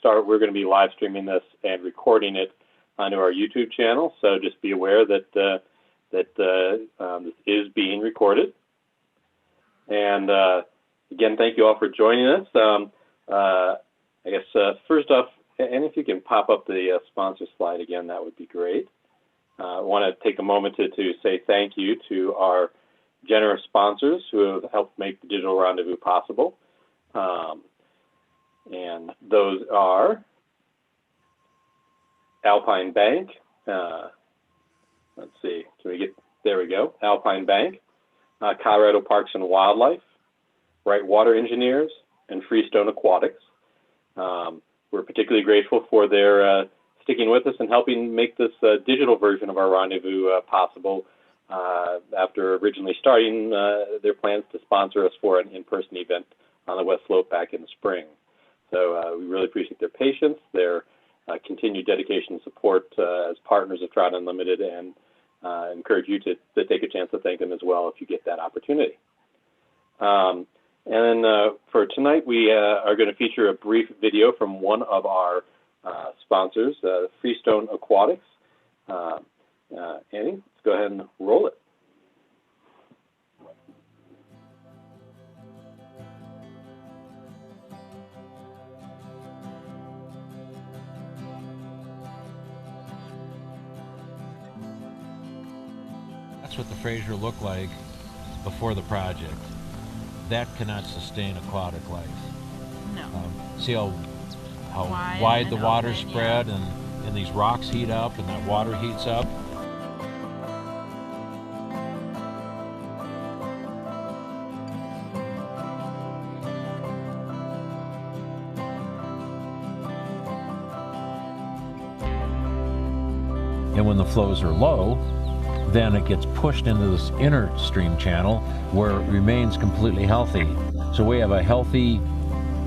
we're going to be live streaming this and recording it onto our YouTube channel. So just be aware that this is being recorded. And again, thank you all for joining us. I guess first off, and if you can pop up the sponsor slide again, that would be great. I want to take a moment to say thank you to our generous sponsors who have helped make the Digital Rendezvous possible. And those are Alpine Bank. Let's see, can we get, there we go, Alpine Bank, Colorado Parks and Wildlife, Right Water Engineers, and Freestone Aquatics. We're particularly grateful for their sticking with us and helping make this digital version of our rendezvous possible after originally starting their plans to sponsor us for an in-person event on the West Slope back in the spring. So we really appreciate their patience, their continued dedication and support as partners of Trout Unlimited, and encourage you to take a chance to thank them as well if you get that opportunity. And then for tonight, we are going to feature a brief video from one of our sponsors, Freestone Aquatics. Annie, let's go ahead and roll it. That's what the Fraser looked like before the project. That cannot sustain aquatic life. No. See how wide the water spread, yeah. and these rocks heat up and that water heats up. And when the flows are low, then it gets pushed into this inner stream channel where it remains completely healthy. So we have a healthy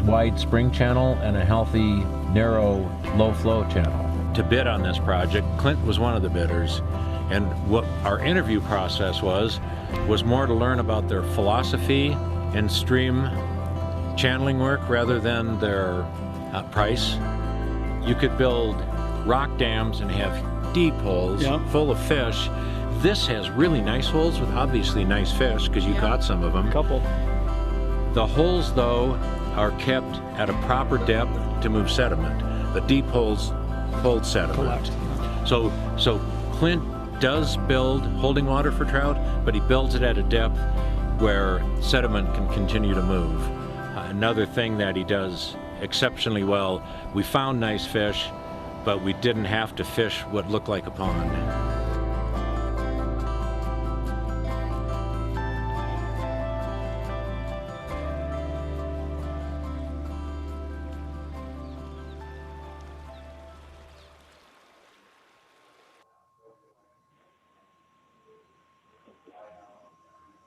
wide spring channel and a healthy narrow low flow channel. To bid on this project, Clint was one of the bidders, and what our interview process was more to learn about their philosophy and stream channeling work rather than their price. You could build rock dams and have deep holes, yep, full of fish. This has really nice holes with obviously nice fish because you, yep, caught some of them. A couple. The holes, though, are kept at a proper depth to move sediment. The deep holes hold sediment. Collect. So Clint does build holding water for trout, but he builds it at a depth where sediment can continue to move. Another thing that he does exceptionally well, we found nice fish, but we didn't have to fish what looked like a pond.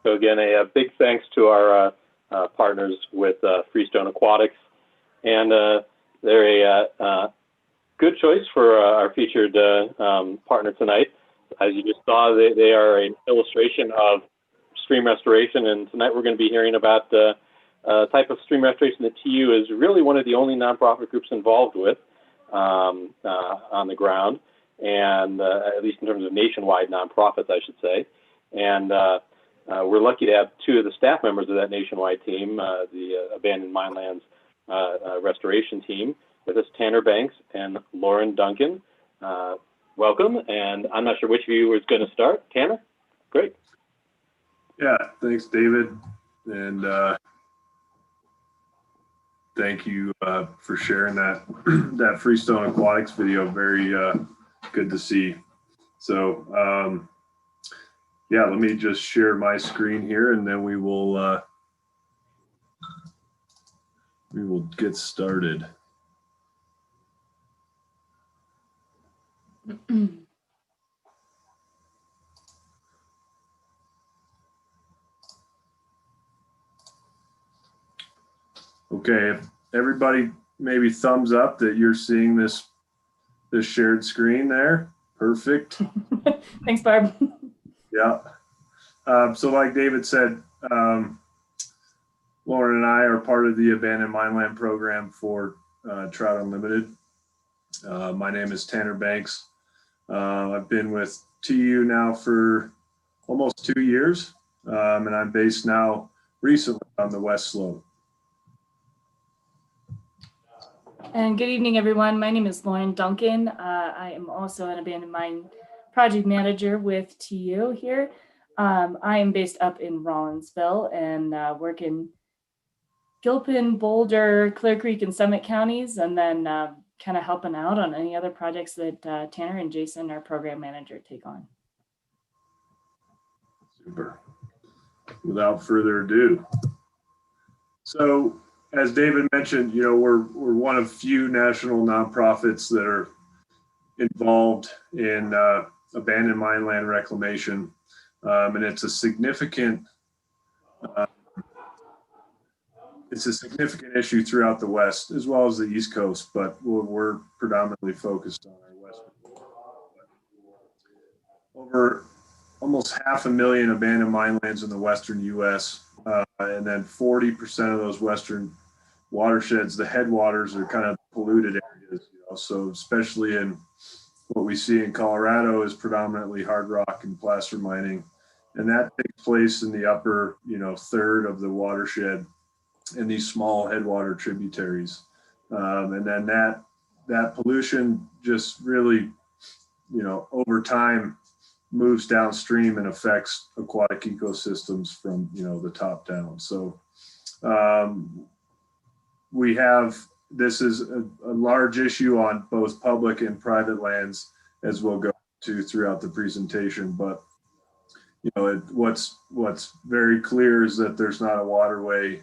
So again, a big thanks to our partners with Freestone Aquatics, and they're a good choice for our featured partner tonight. As you just saw, they are an illustration of stream restoration, and tonight we're going to be hearing about the type of stream restoration that TU is really one of the only nonprofit groups involved with on the ground, and at least in terms of nationwide nonprofits, I should say. And we're lucky to have two of the staff members of that nationwide team, the Abandoned Minelands Restoration Team, with us, Tanner Banks and Lauren Duncan. Welcome, and I'm not sure which of you is going to start. Tanner? Great. Yeah, thanks, David, and thank you for sharing that that Freestone Aquatics video. Very good to see. So yeah, let me just share my screen here, and then we will get started. Okay, everybody maybe thumbs up that you're seeing this shared screen there. Perfect. Thanks, Barb. Yeah. So like David said, Lauren and I are part of the Abandoned Mineland program for Trout Unlimited. My name is Tanner Banks. I've been with TU now for almost 2 years, and I'm based now recently on the West Slope. And good evening, everyone. My name is Lauren Duncan. I am also an abandoned mine project manager with TU here. I am based up in Rollinsville and work in Gilpin, Boulder, Clear Creek, and Summit counties, and then kind of helping out on any other projects that Tanner and Jason, our program manager, take on. Super. Without further ado. So, as David mentioned, we're one of few national nonprofits that are involved in abandoned mine land reclamation, and it's a significant issue throughout the West as well as the East Coast, but we're predominantly focused on our West. Over almost 500,000 abandoned mine lands in the Western U.S., and then 40% of those Western watersheds, the headwaters, are kind of polluted areas. So especially in what we see in Colorado is predominantly hard rock and placer mining, and that takes place in the upper, third of the watershed in these small headwater tributaries, and then that pollution just really, over time moves downstream and affects aquatic ecosystems from the top down. So this is a large issue on both public and private lands, as we'll go to throughout the presentation. But what's very clear is that there's not a waterway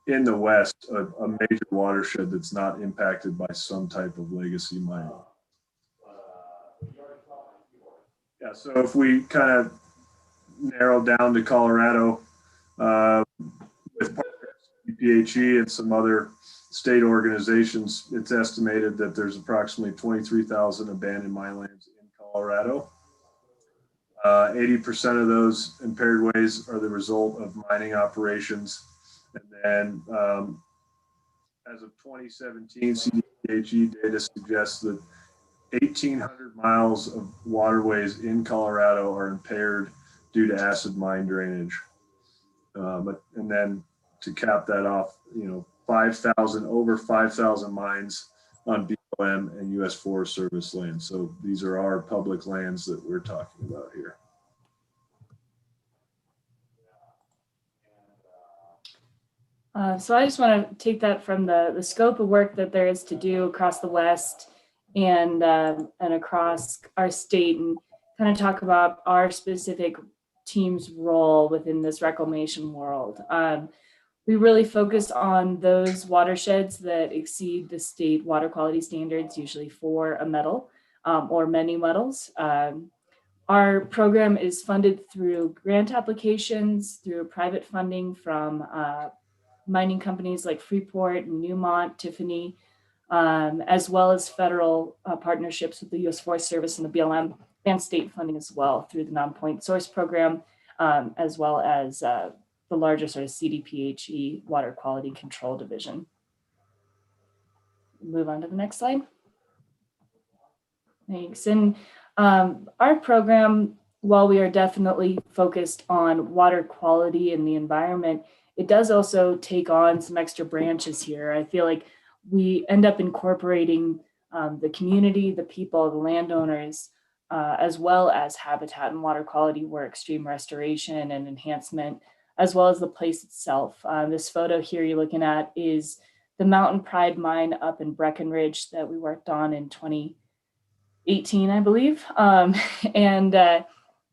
in the West, a major watershed that's not impacted by some type of legacy mining. Yeah, so if we kind of narrow down to Colorado, with PHE and some other state organizations, it's estimated that there's approximately 23,000 abandoned mine lands in Colorado. 80% of those impaired ways are the result of mining operations. And then as of 2017, CDPHE data suggests that 1,800 miles of waterways in Colorado are impaired due to acid mine drainage. And then to cap that off, over 5,000 mines on BLM and U.S. Forest Service land. So these are our public lands that we're talking about here. So I just want to take that from the scope of work that there is to do across the West and across our state, and kind of talk about our specific team's role within this reclamation world. We really focus on those watersheds that exceed the state water quality standards, usually for a metal or many metals. Our program is funded through grant applications, through private funding from mining companies like Freeport, Newmont, Tiffany, as well as federal partnerships with the U.S. Forest Service and the BLM, and state funding as well through the non-point source program, as well as the larger sort of CDPHE Water Quality Control Division. Move on to the next slide. Thanks. And our program, while we are definitely focused on water quality and the environment, it does also take on some extra branches here. I feel like we end up incorporating the community, the people, the landowners, as well as habitat and water quality work, stream restoration and enhancement, as well as the place itself. This photo here you're looking at is the Mountain Pride mine up in Breckenridge that we worked on in 2018, I believe.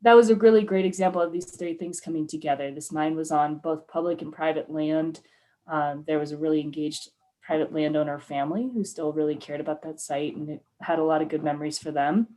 That was a really great example of these three things coming together. This mine was on both public and private land. There was a really engaged private landowner family who still really cared about that site, and it had a lot of good memories for them.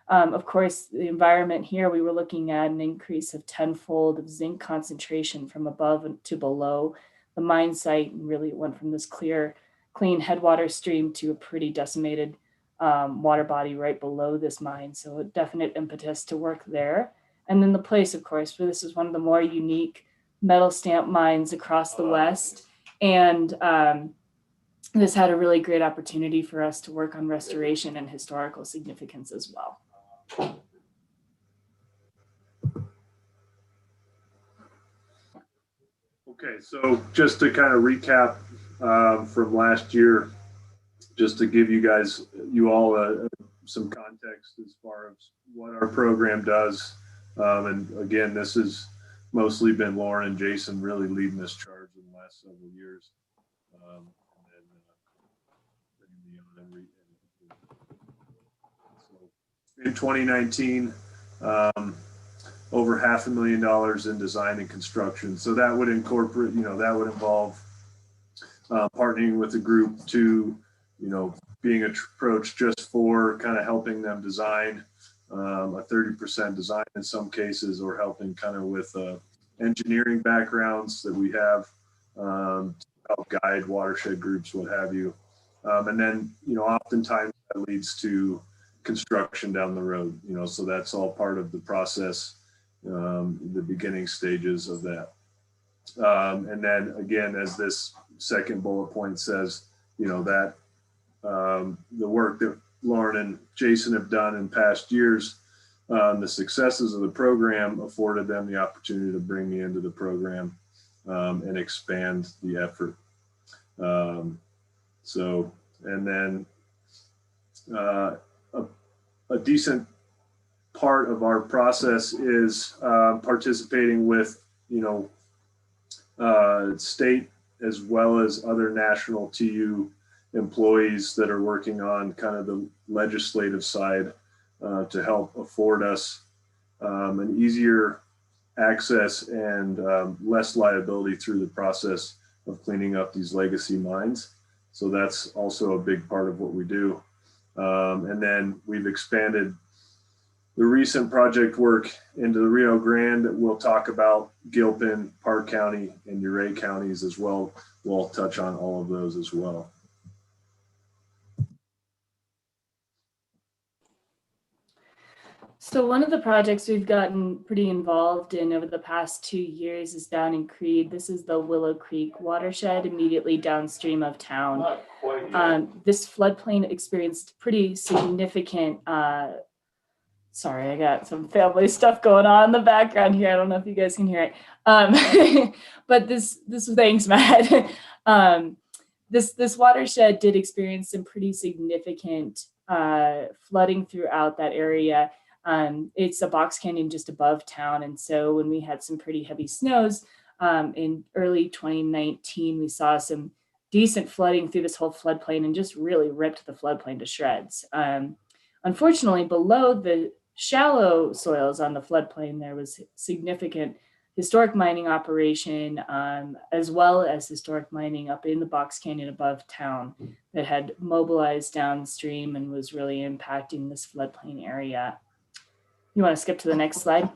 Of course, the environment here, we were looking at an increase of 10-fold of zinc concentration from above to below the mine site, and really it went from this clear, clean headwater stream to a pretty decimated water body right below this mine. So a definite impetus to work there. And then the place, of course, for this is one of the more unique metal stamp mines across the West. And this had a really great opportunity for us to work on restoration and historical significance as well. Okay, so just to kind of recap from last year, just to give you all some context as far as what our program does. And again, this has mostly been Lauren and Jason really leading this charge in the last several years. So in 2019, over $500,000 in design and construction. So that would incorporate, that would involve partnering with a group to, being approached just for kind of helping them design a 30% design in some cases, or helping kind of with engineering backgrounds that we have to help guide watershed groups, what have you. And then, oftentimes that leads to construction down the road, so that's all part of the process, the beginning stages of that. And then again, as this second bullet point says, that the work that Lauren and Jason have done in past years, the successes of the program afforded them the opportunity to bring me into the program and expand the effort. So, and then a decent part of our process is participating with, state as well as other national TU employees that are working on kind of the legislative side to help afford us an easier access and less liability through the process of cleaning up these legacy mines. So that's also a big part of what we do. And then we've expanded the recent project work into the Rio Grande. We'll talk about Gilpin, Park County, and Uray counties as well. We'll touch on all of those as well. So one of the projects we've gotten pretty involved in over the past 2 years is down in Creed. This is the Willow Creek watershed immediately downstream of town. This floodplain experienced pretty significant, sorry, I got some family stuff going on in the background here. I don't know if you guys can hear it. But thanks, Matt. This watershed did experience some pretty significant flooding throughout that area. It's a box canyon just above town. And so when we had some pretty heavy snows in early 2019, we saw some decent flooding through this whole floodplain and just really ripped the floodplain to shreds. Unfortunately, below the shallow soils on the floodplain, there was significant historic mining operation, as well as historic mining up in the box canyon above town that had mobilized downstream and was really impacting this floodplain area. You want to skip to the next slide?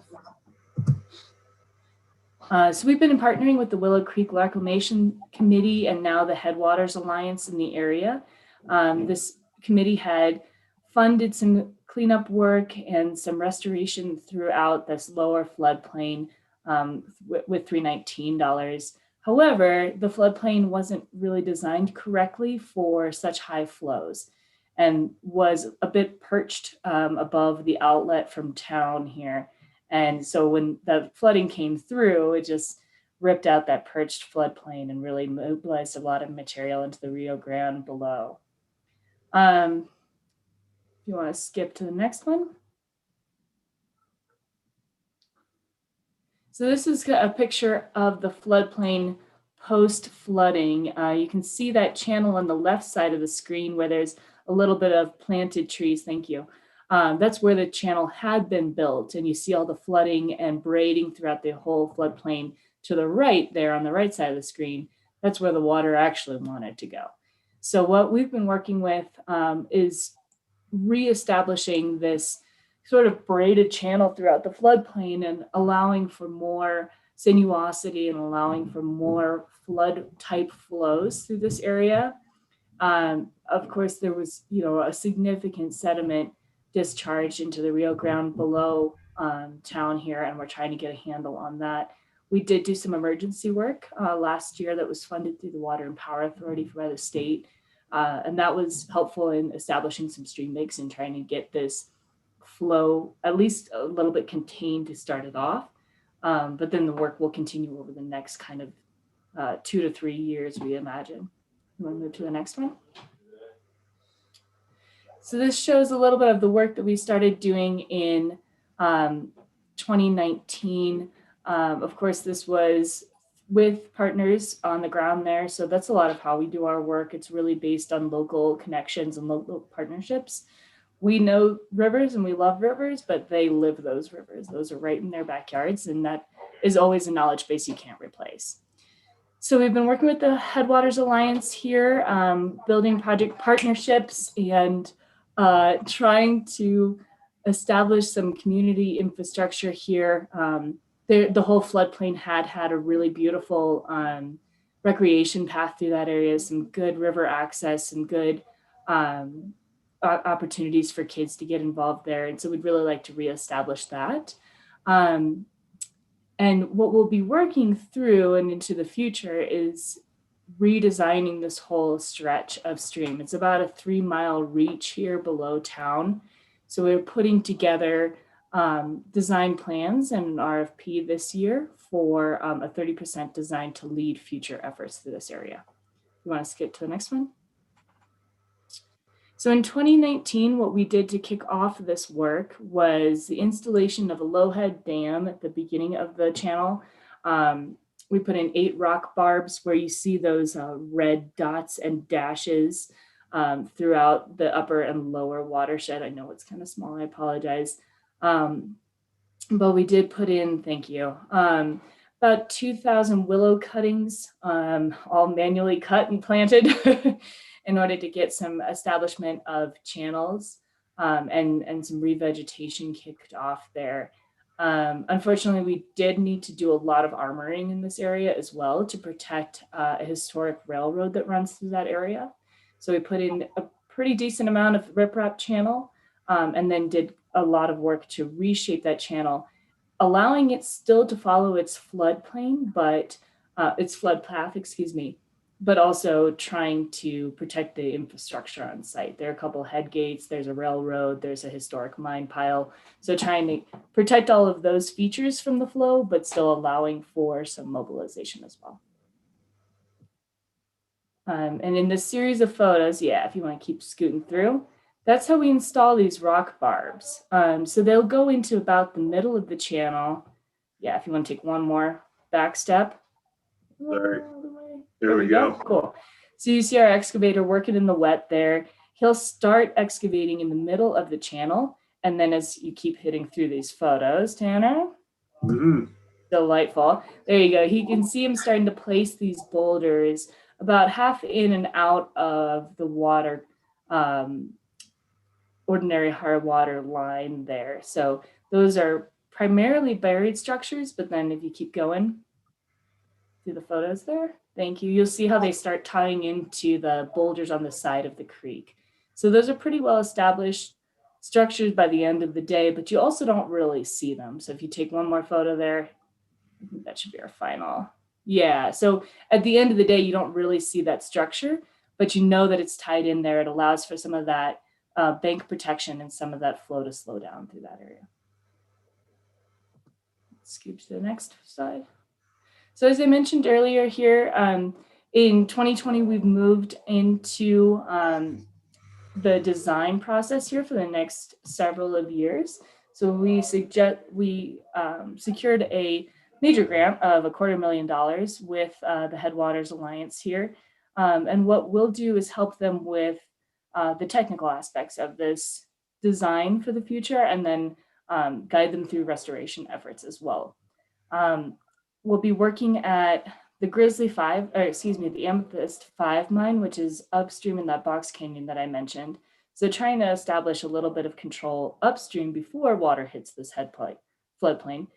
So we've been partnering with the Willow Creek Reclamation Committee and now the Headwaters Alliance in the area. This committee had funded some cleanup work and some restoration throughout this lower floodplain with $319. However, the floodplain wasn't really designed correctly for such high flows and was a bit perched above the outlet from town here. And so when the flooding came through, it just ripped out that perched floodplain and really mobilized a lot of material into the Rio Grande below. If you want to skip to the next one. So this is a picture of the floodplain post-flooding. You can see that channel on the left side of the screen where there's a little bit of planted trees, thank you. That's where the channel had been built, and you see all the flooding and braiding throughout the whole floodplain. To the right there on the right side of the screen, that's where the water actually wanted to go. So what we've been working with is reestablishing this sort of braided channel throughout the floodplain and allowing for more sinuosity and allowing for more flood type flows through this area. Of course, there was, a significant sediment discharged into the Rio Grande below town here, and we're trying to get a handle on that. We did do some emergency work last year that was funded through the Water and Power Authority by the state And that was helpful in establishing some stream banks and trying to get this flow at least a little bit contained to start it off. But then the work will continue over the next kind of 2 to 3 years, we imagine. You want to move to the next one? So this shows a little bit of the work that we started doing in 2019. Of course, this was with partners on the ground there. So that's a lot of how we do our work. It's really based on local connections and local partnerships. We know rivers and we love rivers, but they live those rivers. Those are right in their backyards. And that is always a knowledge base you can't replace. So we've been working with the Headwaters Alliance here, building project partnerships and trying to establish some community infrastructure here. The whole floodplain had a really beautiful recreation path through that area, some good river access, some good opportunities for kids to get involved there. And so we'd really like to reestablish that. And what we'll be working through and into the future is redesigning this whole stretch of stream. It's about a 3-mile reach here below town. So we're putting together design plans and an RFP this year for a 30% design to lead future efforts through this area. You want to skip to the next one? So in 2019, what we did to kick off this work was the installation of a low-head dam at the beginning of the channel. We put in 8 rock barbs where you see those red dots and dashes throughout the upper and lower watershed. I know it's kind of small, I apologize. But we did put in, thank you, about 2,000 willow cuttings, all manually cut and planted in order to get some establishment of channels and some revegetation kicked off there. Unfortunately, we did need to do a lot of armoring in this area as well to protect a historic railroad that runs through that area. So we put in a pretty decent amount of riprap channel and then did a lot of work to reshape that channel, allowing it still to follow its floodplain, but its flood path, excuse me, but also trying to protect the infrastructure on site. There are a couple head gates, there's a railroad, there's a historic mine pile. So trying to protect all of those features from the flow, but still allowing for some mobilization as well. And in this series of photos, yeah, if you want to keep scooting through, that's how we install these rock barbs. So they'll go into about the middle of the channel. Yeah, if you want to take one more back step. Sorry. There we go. Cool. So you see our excavator working in the wet there. He'll start excavating in the middle of the channel. And then as you keep hitting through these photos, Tanner, delightful. There you go. You can see him starting to place these boulders about half in and out of the water, ordinary hard water line there. So those are primarily buried structures, but then if you keep going through the photos there, thank you, you'll see how they start tying into the boulders on the side of the creek. So those are pretty well established structures by the end of the day, but you also don't really see them. So if you take one more photo there, I think that should be our final. Yeah, so at the end of the day, you don't really see that structure, but you know that it's tied in there. It allows for some of that bank protection and some of that flow to slow down through that area. Scoop to the next slide. So as I mentioned earlier here, in 2020, we've moved into the design process here for the next several of years. So we secured a major grant of $250,000 with the Headwaters Alliance here. And what we'll do is help them with the technical aspects of this design for the future and then guide them through restoration efforts as well. We'll be working at the the Amethyst 5 mine, which is upstream in that box canyon that I mentioned. So trying to establish a little bit of control upstream before water hits this floodplain.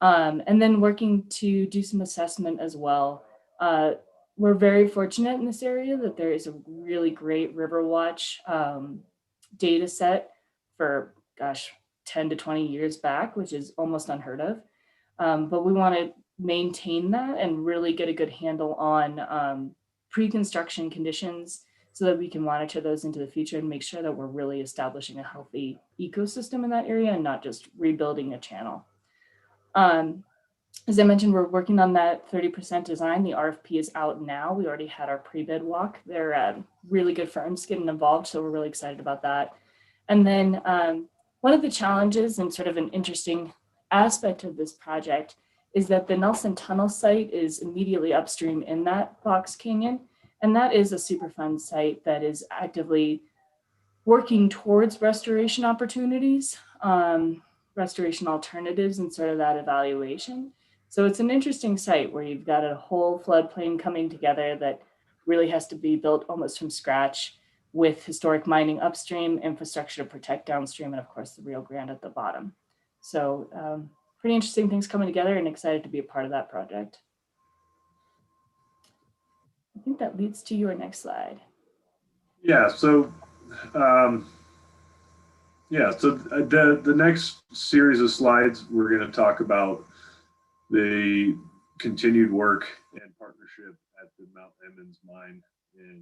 And then working to do some assessment as well. We're very fortunate in this area that there is a really great Riverwatch data set for, 10 to 20 years back, which is almost unheard of. But we want to maintain that and really get a good handle on pre-construction conditions, so that we can monitor those into the future and make sure that we're really establishing a healthy ecosystem in that area and not just rebuilding a channel. As I mentioned, we're working on that 30% design. The RFP is out now. We already had our pre-bid walk. They're really good firms getting involved, so we're really excited about that. And then one of the challenges and sort of an interesting aspect of this project is that the Nelson Tunnel site is immediately upstream in that Fox Canyon. And that is a Superfund site that is actively working towards restoration opportunities, restoration alternatives, and sort of that evaluation. So it's an interesting site where you've got a whole floodplain coming together that really has to be built almost from scratch with historic mining upstream, infrastructure to protect downstream, and of course the Rio Grande at the bottom. So pretty interesting things coming together, and excited to be a part of that project. I think that leads to your next slide. Yeah, so the next series of slides, we're going to talk about the continued work and partnership at the Mount Emmons mine in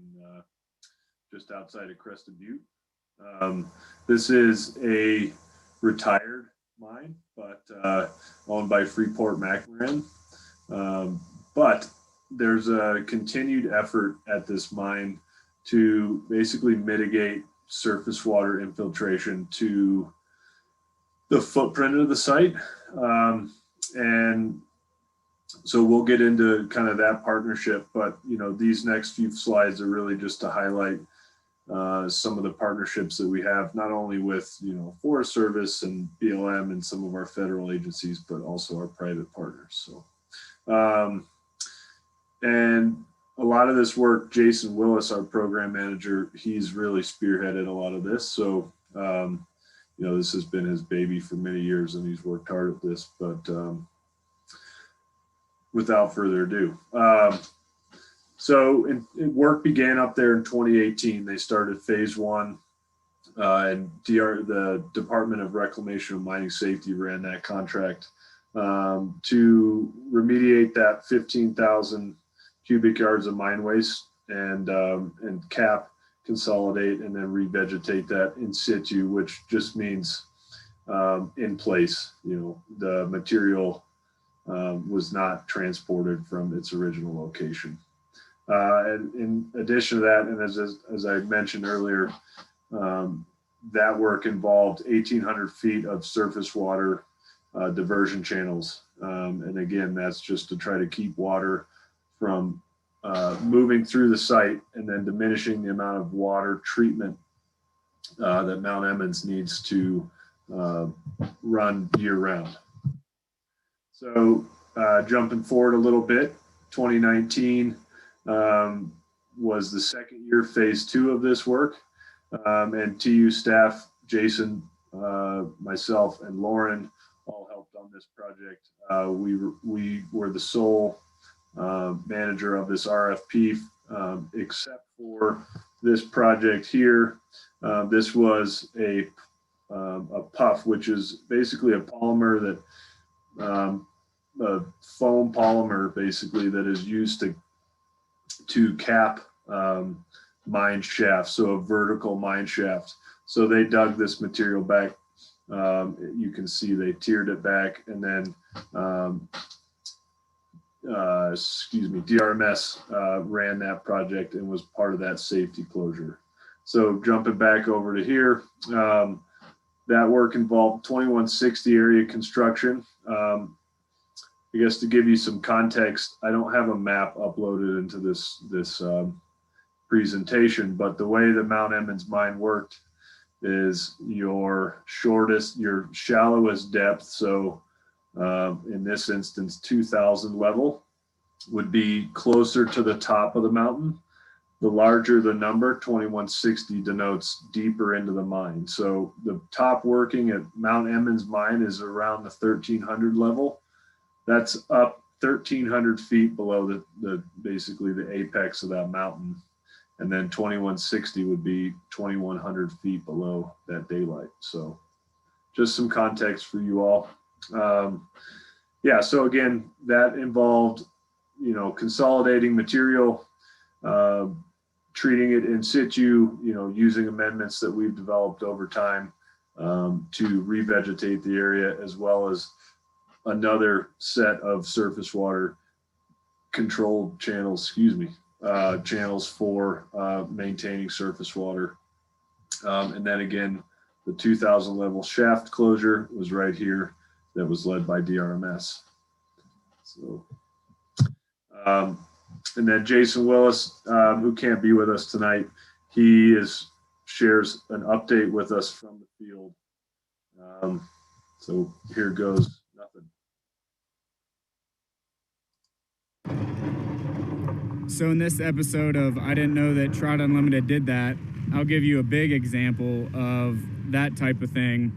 just outside of Crested Butte. This is a retired mine, but owned by Freeport-McMoRan. But there's a continued effort at this mine to basically mitigate surface water infiltration to the footprint of the site. And so we'll get into kind of that partnership, but these next few slides are really just to highlight some of the partnerships that we have, not only with Forest Service and BLM and some of our federal agencies, but also our private partners. So and a lot of this work, Jason Willis, our program manager, he's really spearheaded a lot of this. So this has been his baby for many years, and he's worked hard at this. But without further ado, so work began up there in 2018. They started phase one, and the Department of Reclamation and Mining Safety ran that contract to remediate that 15,000 cubic yards of mine waste and cap, consolidate, and then revegetate that in situ, which just means in place. The material was not transported from its original location. And in addition to that, and as I mentioned earlier, that work involved 1,800 feet of surface water diversion channels. And again, that's just to try to keep water from moving through the site and then diminishing the amount of water treatment that Mount Emmons needs to run year round. So jumping forward a little bit, 2019 was the second year, phase two of this work. And TU staff, Jason, myself, and Lauren all helped on this project. We were the sole manager of this RFP, except for this project here. This was a puff, which is basically a polymer that a foam polymer basically that is used to cap mine shafts, so a vertical mine shaft. So they dug this material back. You can see they tiered it back, and then DRMS ran that project and was part of that safety closure. So jumping back over to here, that work involved 2160 area construction. I guess to give you some context, I don't have a map uploaded into this presentation, but the way the Mount Emmons mine worked is your shallowest depth, so in this instance 2,000 level, would be closer to the top of the mountain. The larger the number, 2160, denotes deeper into the mine. So the top working at Mount Emmons mine is around the 1,300 level. That's up 1,300 feet below the basically the apex of that mountain. And then 2160 would be 2,100 feet below that daylight. So just some context for you all. Yeah, so again, that involved, consolidating material, treating it in situ, using amendments that we've developed over time to revegetate the area, as well as another set of surface water controlled channels, channels for maintaining surface water. And then again, the 2,000 level shaft closure was right here, that was led by DRMS. So, and then Jason Willis, who can't be with us tonight, he shares an update with us from the field. So here goes nothing. So in this episode of I Didn't Know That Trout Unlimited Did That, I'll give you a big example of that type of thing.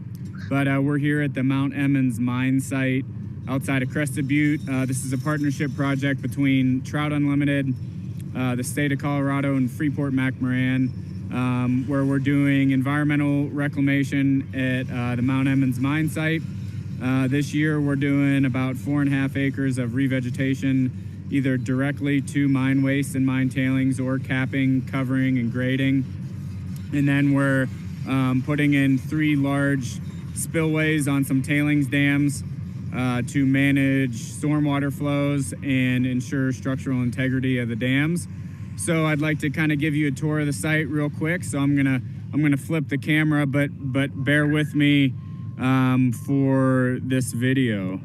But we're here at the Mount Emmons mine site outside of Crested Butte. This is a partnership project between Trout Unlimited, the state of Colorado, and Freeport-McMoRan, where we're doing environmental reclamation at the Mount Emmons mine site. This year we're doing about 4.5 acres of revegetation, either directly to mine waste and mine tailings, or capping, covering, and grading. And then we're putting in 3 large spillways on some tailings dams to manage stormwater flows and ensure structural integrity of the dams. So I'd like to kind of give you a tour of the site real quick. So I'm gonna flip the camera, but bear with me for this video.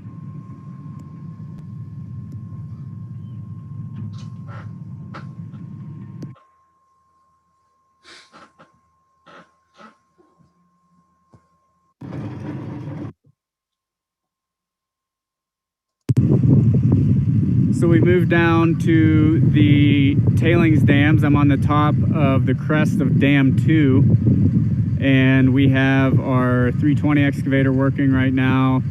So we moved down to the tailings dams. I'm on the top of the crest of Dam 2, and we have our 320 excavator working right now,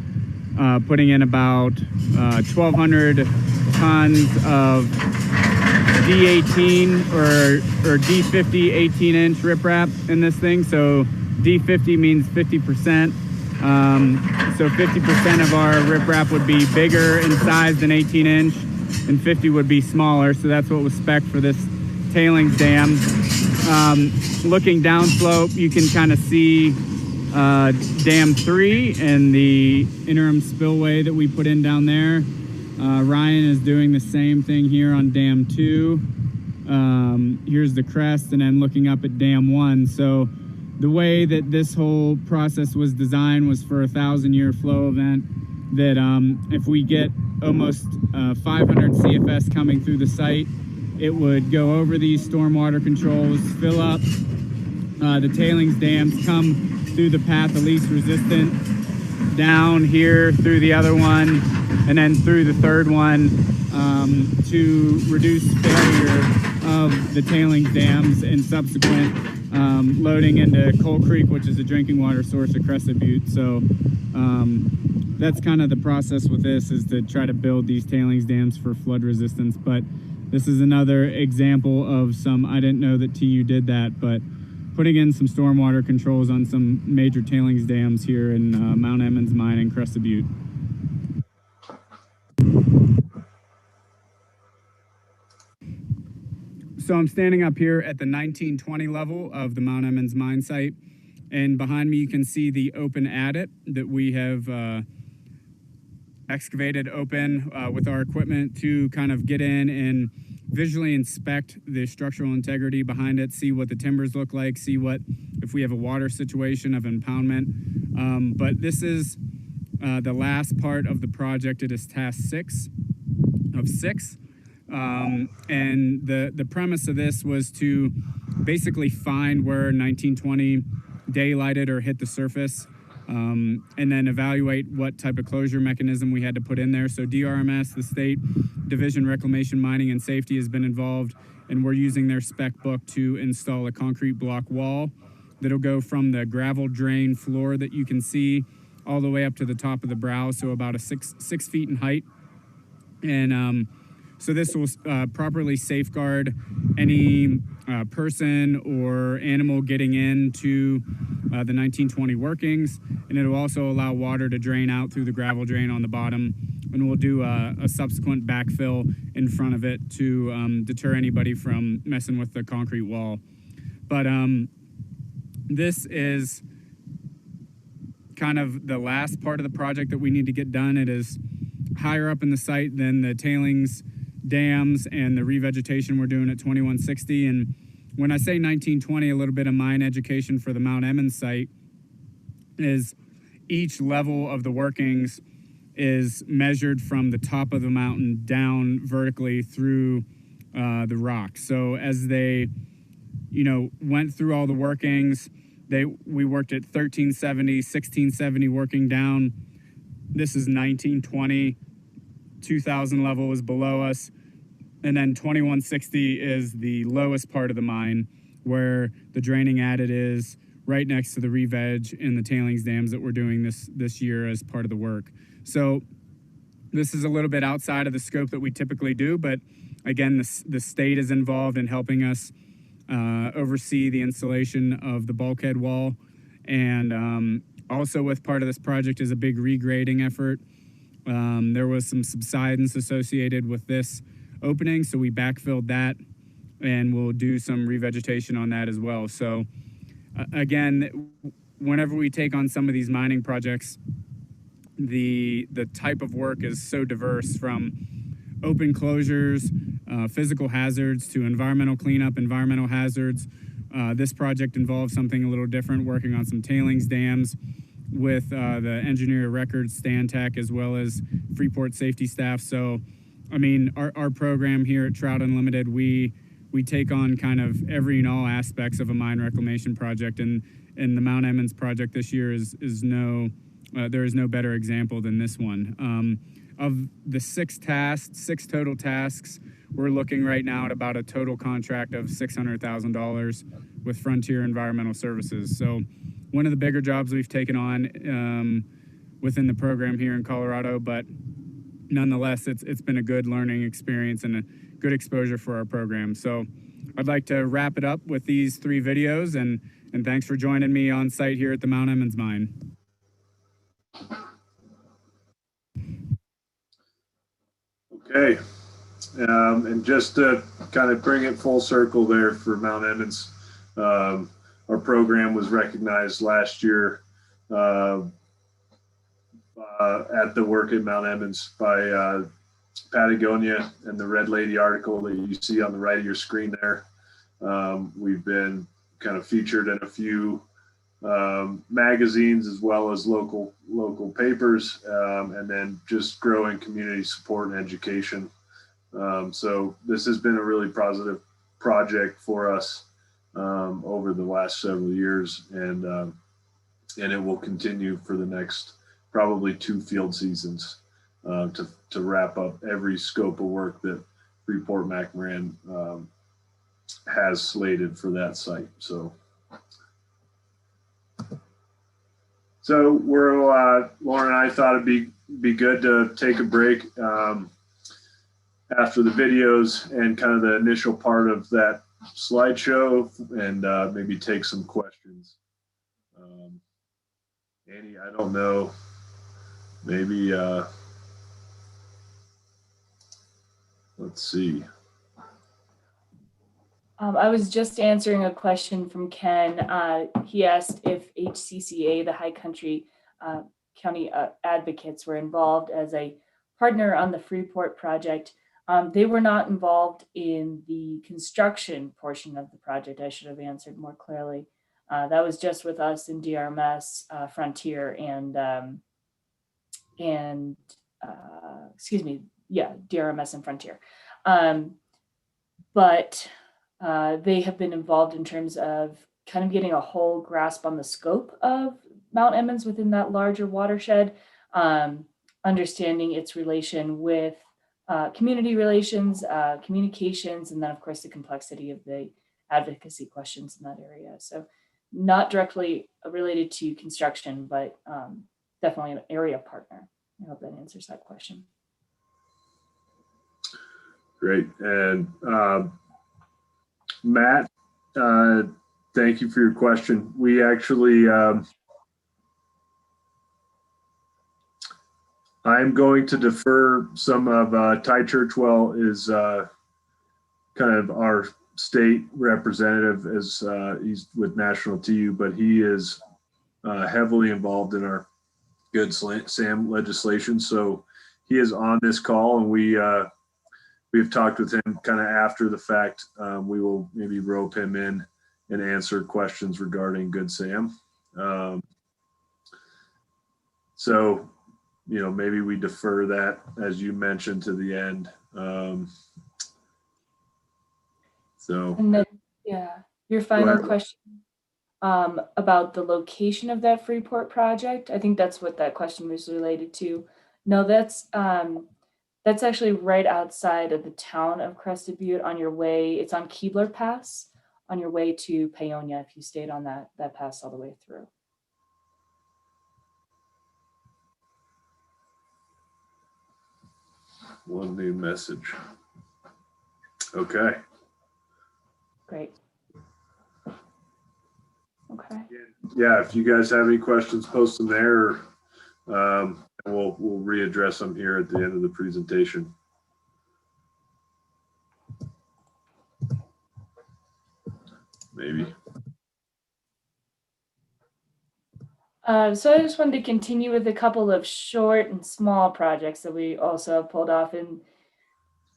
putting in about 1,200 tons of D18 or D50 18-inch riprap in this thing. So D50 means 50%. So 50% of our riprap would be bigger in size than 18-inch, and 50 would be smaller. So that's what was spec'd for this tailings dam. Looking downslope, you can kind of see Dam 3 and the interim spillway that we put in down there. Ryan is doing the same thing here on Dam 2. Here's the crest, and then looking up at Dam 1. So the way that this whole process was designed was for a 1,000-year flow event, that if we get almost 500 CFS coming through the site, it would go over these stormwater controls, fill up the tailings dams, come through the path of least resistance, down here through the other one, and then through the third one, to reduce failure of the tailings dams and subsequent loading into Coal Creek, which is a drinking water source at Crested Butte. So that's kind of the process with this, is to try to build these tailings dams for flood resistance. But this is another example of some, I didn't know that TU did that, but putting in some stormwater controls on some major tailings dams here in Mount Emmons mine in Crested Butte. So I'm standing up here at the 1920 level of the Mount Emmons mine site, and behind me you can see the open adit that we have excavated open with our equipment to kind of get in and visually inspect the structural integrity behind it, see what the timbers look like, see what if we have a water situation of impoundment. But this is the last part of the project. It is task 6 of 6. And the premise of this was to basically find where 1920 daylighted or hit the surface, and then evaluate what type of closure mechanism we had to put in there. So DRMS, the State Division Reclamation, Mining, and Safety, has been involved, and we're using their spec book to install a concrete block wall that'll go from the gravel drain floor that you can see all the way up to the top of the brow, so about a six feet in height. And so this will properly safeguard any person or animal getting into the 1920 workings, and it will also allow water to drain out through the gravel drain on the bottom and we'll do a subsequent backfill in front of it to deter anybody from messing with the concrete wall. But this is kind of the last part of the project that we need to get done. It is higher up in the site than the tailings dams and the revegetation we're doing at 2160. And when I say 1920, a little bit of mine education for the Mount Emmons site is each level of the workings is measured from the top of the mountain down vertically through the rock. So as they, went through all the workings, we worked at 1370, 1670 working down. This is 1920, 2000 level is below us. And then 2160 is the lowest part of the mine where the draining adit is right next to the re-veg and the tailings dams that we're doing this year as part of the work. So this is a little bit outside of the scope that we typically do, but again, the state is involved in helping us oversee the installation of the bulkhead wall. And also with part of this project is a big regrading effort. There was some subsidence associated with this opening, so we backfilled that and we'll do some revegetation on that as well. So again, whenever we take on some of these mining projects, the type of work is so diverse, from open closures, physical hazards, to environmental cleanup, environmental hazards. This project involves something a little different, working on some tailings dams with the engineer records, Stantec, as well as Freeport safety staff. So, I mean, our program here at Trout Unlimited, we take on kind of every and all aspects of a mine reclamation project, and the Mount Emmons project this year there is no better example than this one. Of the six total tasks, we're looking right now at about a total contract of $600,000 with Frontier Environmental Services. So one of the bigger jobs we've taken on within the program here in Colorado, but nonetheless, it's been a good learning experience and a good exposure for our program. So I'd like to wrap it up with these 3 videos, and thanks for joining me on site here at the Mount Emmons mine. Okay, and just to kind of bring it full circle there for Mount Emmons, our program was recognized last year at the work at Mount Emmons by Patagonia and the Red Lady article that you see on the right of your screen there. We've been kind of featured in a few magazines as well as local papers, and then just growing community support and education. So this has been a really positive project for us over the last several years, and it will continue for the next probably 2 field seasons to wrap up every scope of work that Freeport-McMoRan has slated for that site. So we're Lauren and I thought it'd be good to take a break after the videos and kind of the initial part of that slideshow, and maybe take some questions. Annie, I don't know, maybe let's see. I was just answering a question from Ken. He asked if HCCA, the High Country County Advocates, were involved as a partner on the Freeport project. They were not involved in the construction portion of the project. I should have answered more clearly. That was just with us in DRMS, Frontier, and DRMS and Frontier. But they have been involved in terms of kind of getting a whole grasp on the scope of Mount Emmons within that larger watershed, understanding its relation with community relations, communications, and then of course the complexity of the advocacy questions in that area. So not directly related to construction, but definitely an area partner. I hope that answers that question. Great. And Matt, thank you for your question. We actually, I'm going to defer some of Ty Churchwell is kind of our state representative as he's with National TU, but he is heavily involved in our Good Sam legislation. So he is on this call, and we've talked with him kind of after the fact. We will maybe rope him in and answer questions regarding Good Sam. So, you know, maybe we defer that, as you mentioned, to the end. And then, yeah, your final question about the location of that Freeport project. I think that's what that question was related to. No, that's actually right outside of the town of Crested Butte on your way. It's on Keebler Pass on your way to Paonia if you stayed on that pass all the way through. One new message. Okay. Great. Okay. Yeah, if you guys have any questions, post them there. We'll readdress them here at the end of the presentation. Maybe. So I just wanted to continue with a couple of short and small projects that we also pulled off in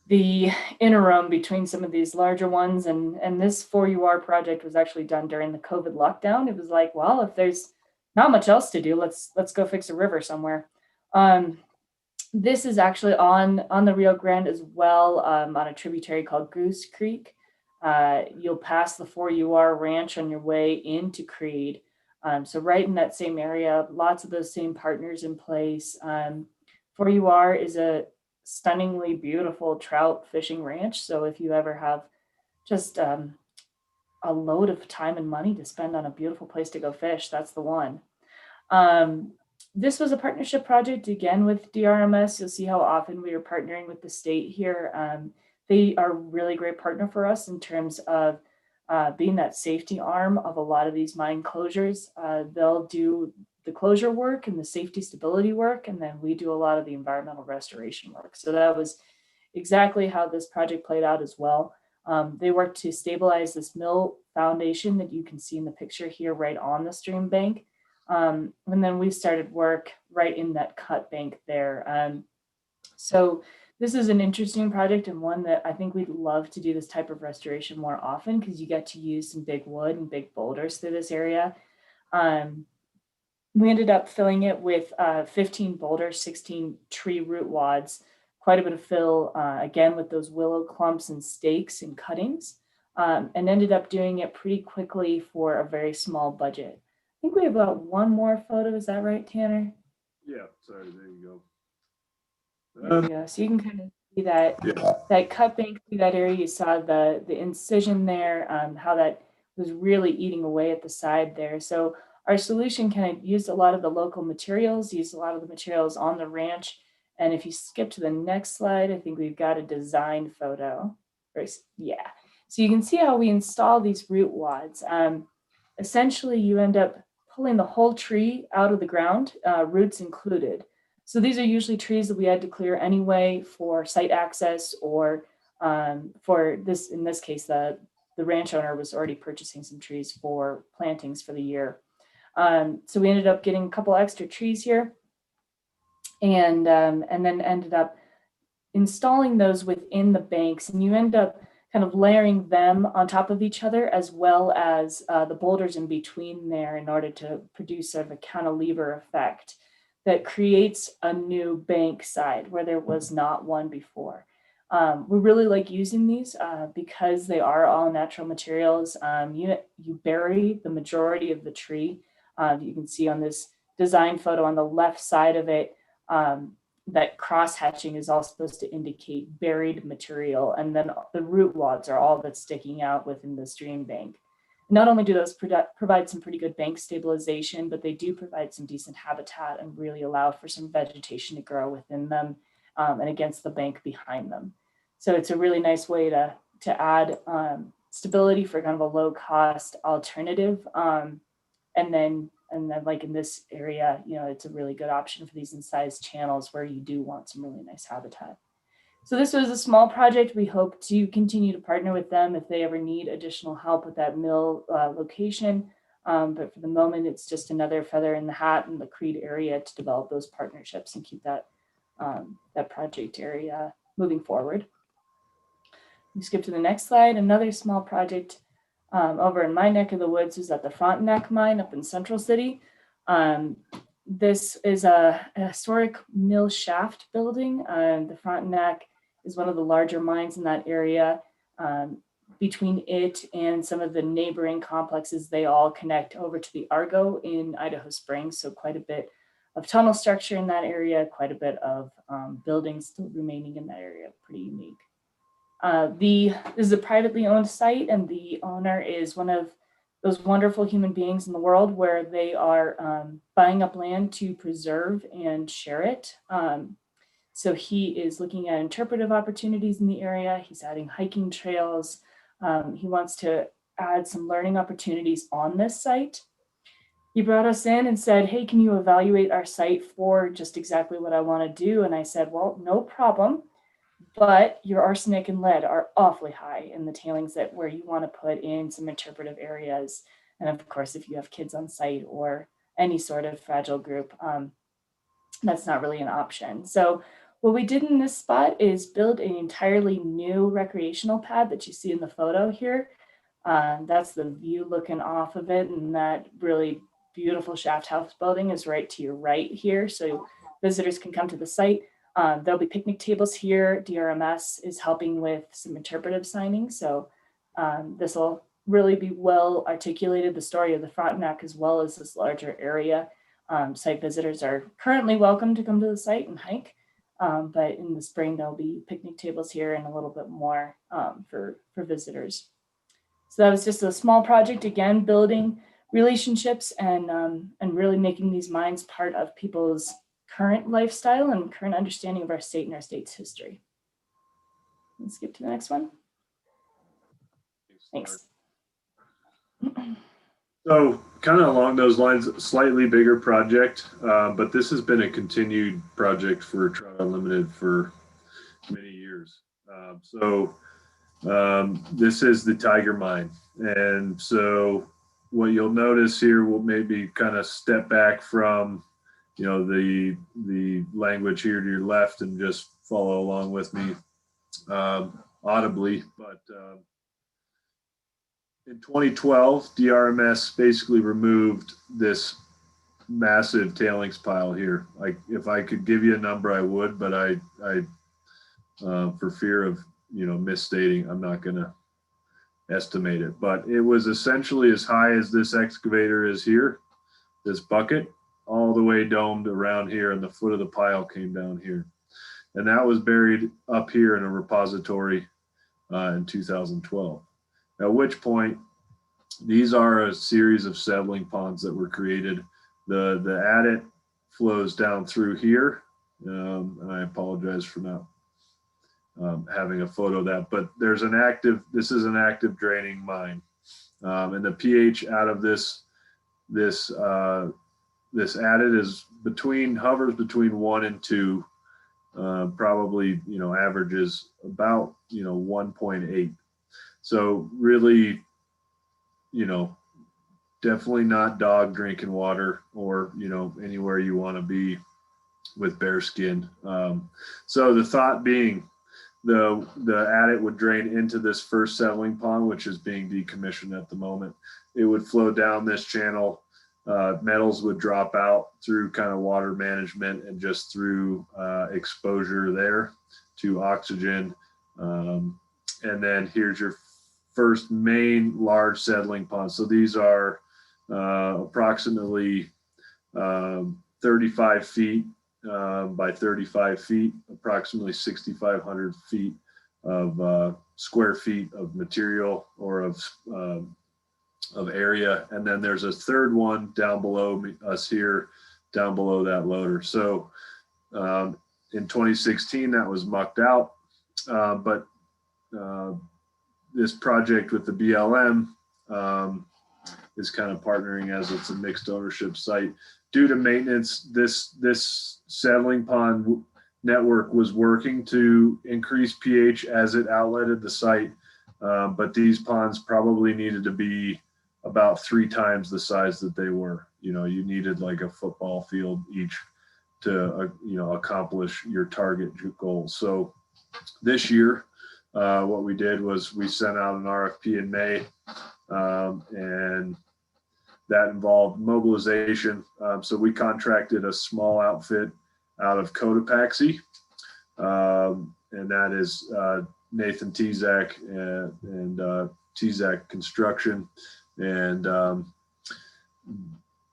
the interim between some of these larger ones. And this 4UR project was actually done during the COVID lockdown. It was like, well, if there's not much else to do, let's go fix a river somewhere. This is actually on the Rio Grande as well, on a tributary called Goose Creek. You'll pass the 4UR ranch on your way into Creed. So right in that same area, lots of those same partners in place. 4UR is a stunningly beautiful trout fishing ranch. So if you ever have just a load of time and money to spend on a beautiful place to go fish, that's the one. This was a partnership project, again, with DRMS. You'll see how often we are partnering with the state here. They are a really great partner for us in terms of being that safety arm of a lot of these mine closures. They'll do the closure work and the safety stability work, and then we do a lot of the environmental restoration work. So that was exactly how this project played out as well. They worked to stabilize this mill foundation that you can see in the picture here right on the stream bank. And then we started work right in that cut bank there. So this is an interesting project and one that I think we'd love to do this type of restoration more often because you get to use some big wood and big boulders through this area. We ended up filling it with 15 boulders, 16 tree root wads, quite a bit of fill, again, with those willow clumps and stakes and cuttings, and ended up doing it pretty quickly for a very small budget. I think we have about one more photo. Is that right, Tanner? Yeah, sorry, there you go. There you go. So you can kind of see that, that cut bank through that area. You saw the incision there, how that was really eating away at the side there. So our solution kind of used a lot of the local materials, used a lot of the materials on the ranch. And if you skip to the next slide, I think we've got a design photo. Yeah. So you can see how we install these root wads. Essentially, you end up pulling the whole tree out of the ground, roots included. So these are usually trees that we had to clear anyway for site access or for this, in this case, the ranch owner was already purchasing some trees for plantings for the year. So we ended up getting a couple extra trees here and then ended up installing those within the banks, and you end up kind of layering them on top of each other as well as the boulders in between there in order to produce sort of a cantilever effect that creates a new bank side where there was not one before. We really like using these because they are all natural materials. You bury the majority of the tree. You can see on this design photo on the left side of it, that cross hatching is all supposed to indicate buried material. And then the root wads are all that's sticking out within the stream bank. Not only do those provide some pretty good bank stabilization, but they do provide some decent habitat and really allow for some vegetation to grow within them and against the bank behind them. So it's a really nice way to add stability for kind of a low cost alternative. And then And then like in this area, you know, it's a really good option for these incised channels where you do want some really nice habitat. So this was a small project. We hope to continue to partner with them if they ever need additional help with that mill location. But for the moment, it's just another feather in the hat in the Creed area to develop those partnerships and keep that, that project area moving forward. We skip to the next slide. Another small project over in my neck of the woods is at the Frontenac mine up in Central City. This is a historic mill shaft building. The Frontenac is one of the larger mines in that area. Between it and some of the neighboring complexes, they all connect over to the Argo in Idaho Springs. So quite a bit of tunnel structure in that area, quite a bit of buildings still remaining in that area, pretty unique. This is a privately owned site, and the owner is one of those wonderful human beings in the world where they are buying up land to preserve and share it. So he is looking at interpretive opportunities in the area. He's adding hiking trails. He wants to add some learning opportunities on this site. He brought us in and said, hey, can you evaluate our site for just exactly what I want to do? And I said, well, no problem. But your arsenic and lead are awfully high in the tailings that where you want to put in some interpretive areas. And of course, if you have kids on site or any sort of fragile group, that's not really an option. So what we did in this spot is build an entirely new recreational pad that you see in the photo here. That's the view looking off of it. And that really beautiful shaft house building is right to your right here. So visitors can come to the site. There'll be picnic tables here. DRMS is helping with some interpretive signing. So this will really be well articulated, the story of the Frontenac as well as this larger area. Site visitors are currently welcome to come to the site and hike. But in the spring, there'll be picnic tables here and a little bit more for visitors. So that was just a small project, again, building relationships and really making these mines part of people's current lifestyle and current understanding of our state and our state's history. Let's skip to the next one. Thanks. So kind of along those lines, slightly bigger project, but this has been a continued project for Trout Unlimited for many years. This is the Tiger Mine. And so what you'll notice here will maybe kind of step back from, you know, the language here to your left and just follow along with me audibly. But in 2012, DRMS basically removed this massive tailings pile here. Like if I could give you a number, I would, but I for fear of, you know, misstating, I'm not going to estimate it. But it was essentially as high as this excavator is here, this bucket, all the way domed around here, and the foot of the pile came down here. And that was buried up here in a repository in 2012. At which point, these are a series of settling ponds that were created. The adit flows down through here, and I apologize for not having a photo of that, but there's an active, this is an active draining mine. And the pH out of this adit is hovers between 1 and 2, probably, you know, averages about, you know, 1.8. So really, you know, definitely not dog drinking water or, you know, anywhere you want to be with bare skin. So the thought being the adit would drain into this first settling pond, which is being decommissioned at the moment. It would flow down this channel. Metals would drop out through kind of water management and just through exposure there to oxygen. And then here's your first main large settling pond. So these are approximately 35 feet by 35 feet, approximately 6,500 feet of square feet of material or of area. And then there's a third one down below us here, down below that loader. So in 2016, that was mucked out. But this project with the BLM is kind of partnering, as it's a mixed ownership site. Due to maintenance, this settling pond network was working to increase pH as it outletted the site, but these ponds probably needed to be about 3 times the size that they were. You know, you needed like a football field each to accomplish your target goal. So this year, what we did was we sent out an RFP in May, and that involved mobilization. So we contracted a small outfit out of Cotopaxi, and that is Nathan Tezak and Tezak Construction, and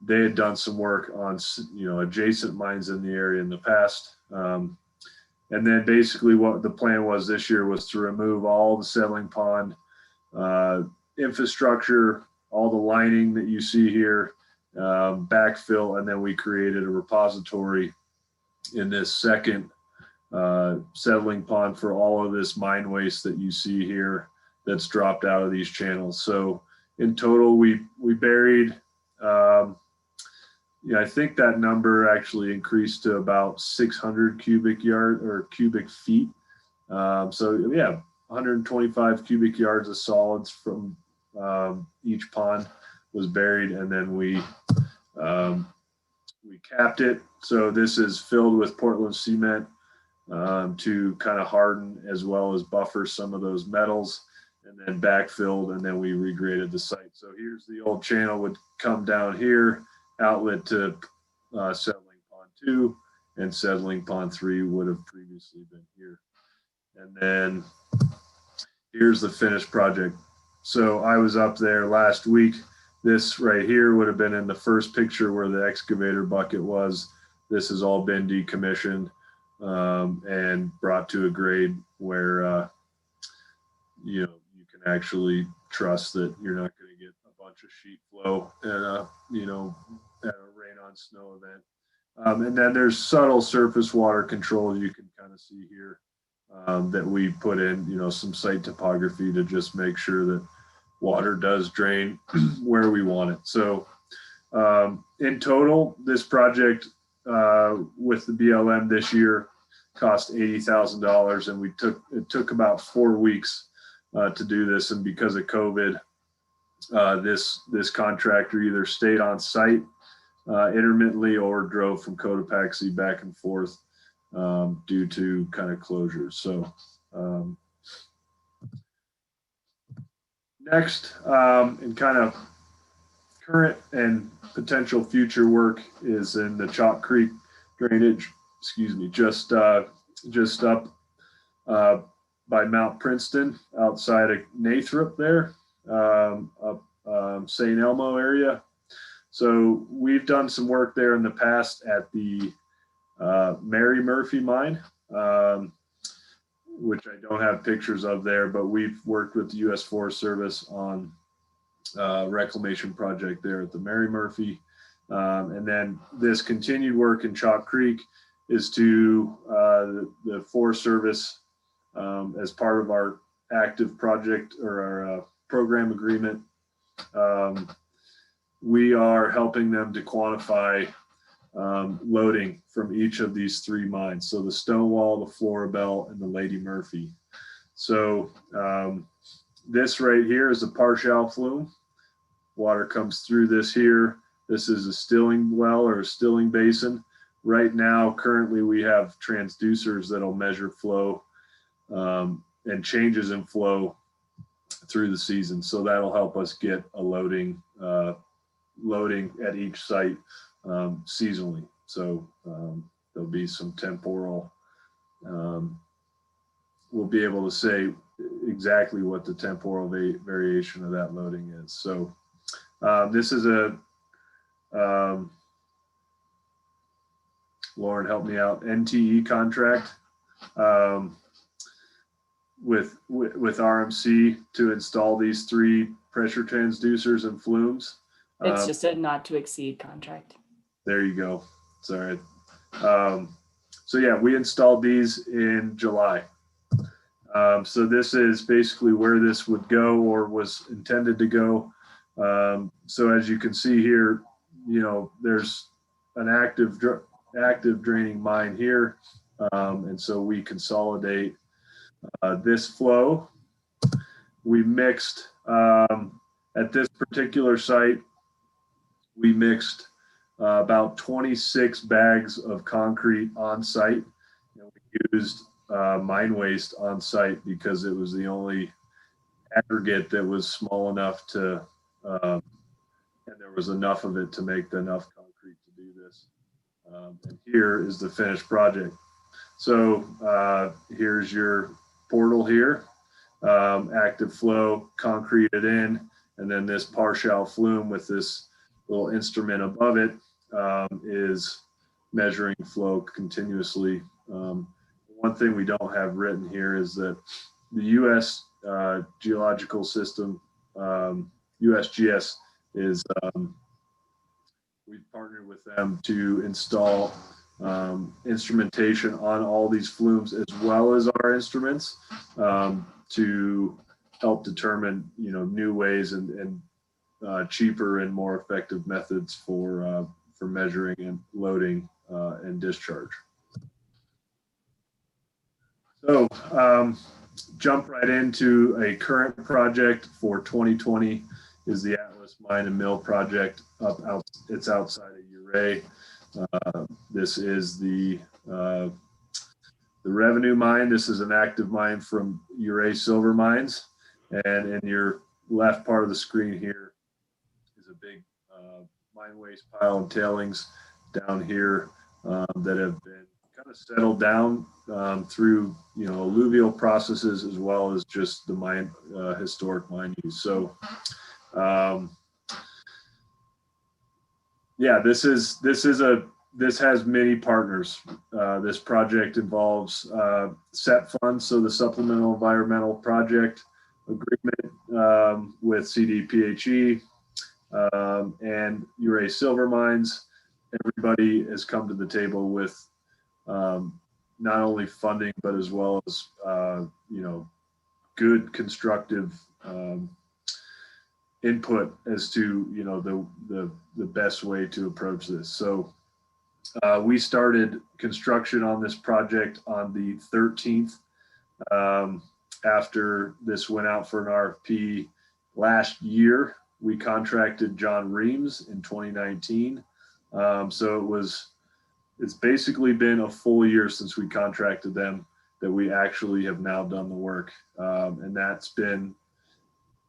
they had done some work on adjacent mines in the area in the past. And then basically what the plan was this year was to remove all the settling pond infrastructure, all the lining that you see here, backfill, and then we created a repository in this second settling pond for all of this mine waste that you see here that's dropped out of these channels. So in total, we buried, I think that number actually increased to about 600 cubic feet. So yeah, 125 cubic yards of solids from each pond was buried, and then we capped it. So this is filled with Portland cement to kind of harden as well as buffer some of those metals, and then backfilled, and then we regraded the site. So here's the old channel would come down here, outlet to settling pond 2, and settling pond 3 would have previously been here. And then here's the finished project. So I was up there last week. This right here would have been in the first picture where the excavator bucket was. This has all been decommissioned and brought to a grade where you can actually trust that you're not going to get a bunch of sheet flow at a rain on snow event. And then there's subtle surface water control you can kind of see here that we put in, some site topography to just make sure that water does drain where we want it. So in total, this project with the BLM this year cost $80,000, and it took about 4 weeks to do this. And because of COVID, this contractor either stayed on site intermittently or drove from Cotopaxi back and forth due to kind of closures. So next, in kind of current and potential future work is in the Chalk Creek drainage, just up by Mount Princeton, outside of Nathrop there, up St. Elmo area. So we've done some work there in the past at the Mary Murphy mine, which I don't have pictures of there, but we've worked with the U.S. Forest Service on a reclamation project there at the Mary Murphy. And then this continued work in Chalk Creek is to the Forest Service as part of our active project or our program agreement. We are helping them to quantify loading from each of these 3 mines. So the Stonewall, the Floribel, and the Lady Murphy. So this right here is a partial flume. Water comes through this here. This is a stilling well or a stilling basin. Right now, currently we have transducers that'll measure flow and changes in flow through the season. So that'll help us get a loading at each site seasonally. So there'll be some temporal, we'll be able to say exactly what the temporal variation of that loading is. So this is a, Lauren, help me out, NTE contract with RMC to install these 3 pressure transducers and flumes. It's just a not to exceed contract. There you go. Sorry. So yeah, we installed these in July. So this is basically where this would go or was intended to go. So as you can see here, you know, there's an active draining mine here. And so we consolidate this flow. We mixed, at this particular site, we mixed about 26 bags of concrete on site. And we used mine waste on site because it was the only aggregate that was small enough to, and there was enough of it to make enough concrete to do this. And here is the finished project. So here's your portal here, active flow, concreted in, and then this partial flume with this little instrument above it is measuring flow continuously. One thing we don't have written here is that the U.S. Geological System, USGS, is we've partnered with them to install instrumentation on all these flumes as well as our instruments to help determine, you know, new ways and cheaper and more effective methods for measuring and loading and discharge. So jump right into a current project for 2020 is the Atlas Mine and Mill project it's outside of Ouray. This is the revenue mine. This is an active mine from Ouray Silver Mines. And in your left part of the screen here is a big mine waste pile and tailings down here that have been kind of settled down through, you know, alluvial processes as well as just the mine historic mine use. So yeah, this has many partners. This project involves SEP funds, so the Supplemental Environmental Project Agreement with CDPHE and Ouray Silver Mines. Everybody has come to the table with not only funding, but as well as you know, good constructive input as to, you know, the best way to approach this. So we started construction on this project on the 13th after this went out for an RFP last year. We contracted John Reams in 2019. So it's basically been a full year since we contracted them that we actually have now done the work. And that's been,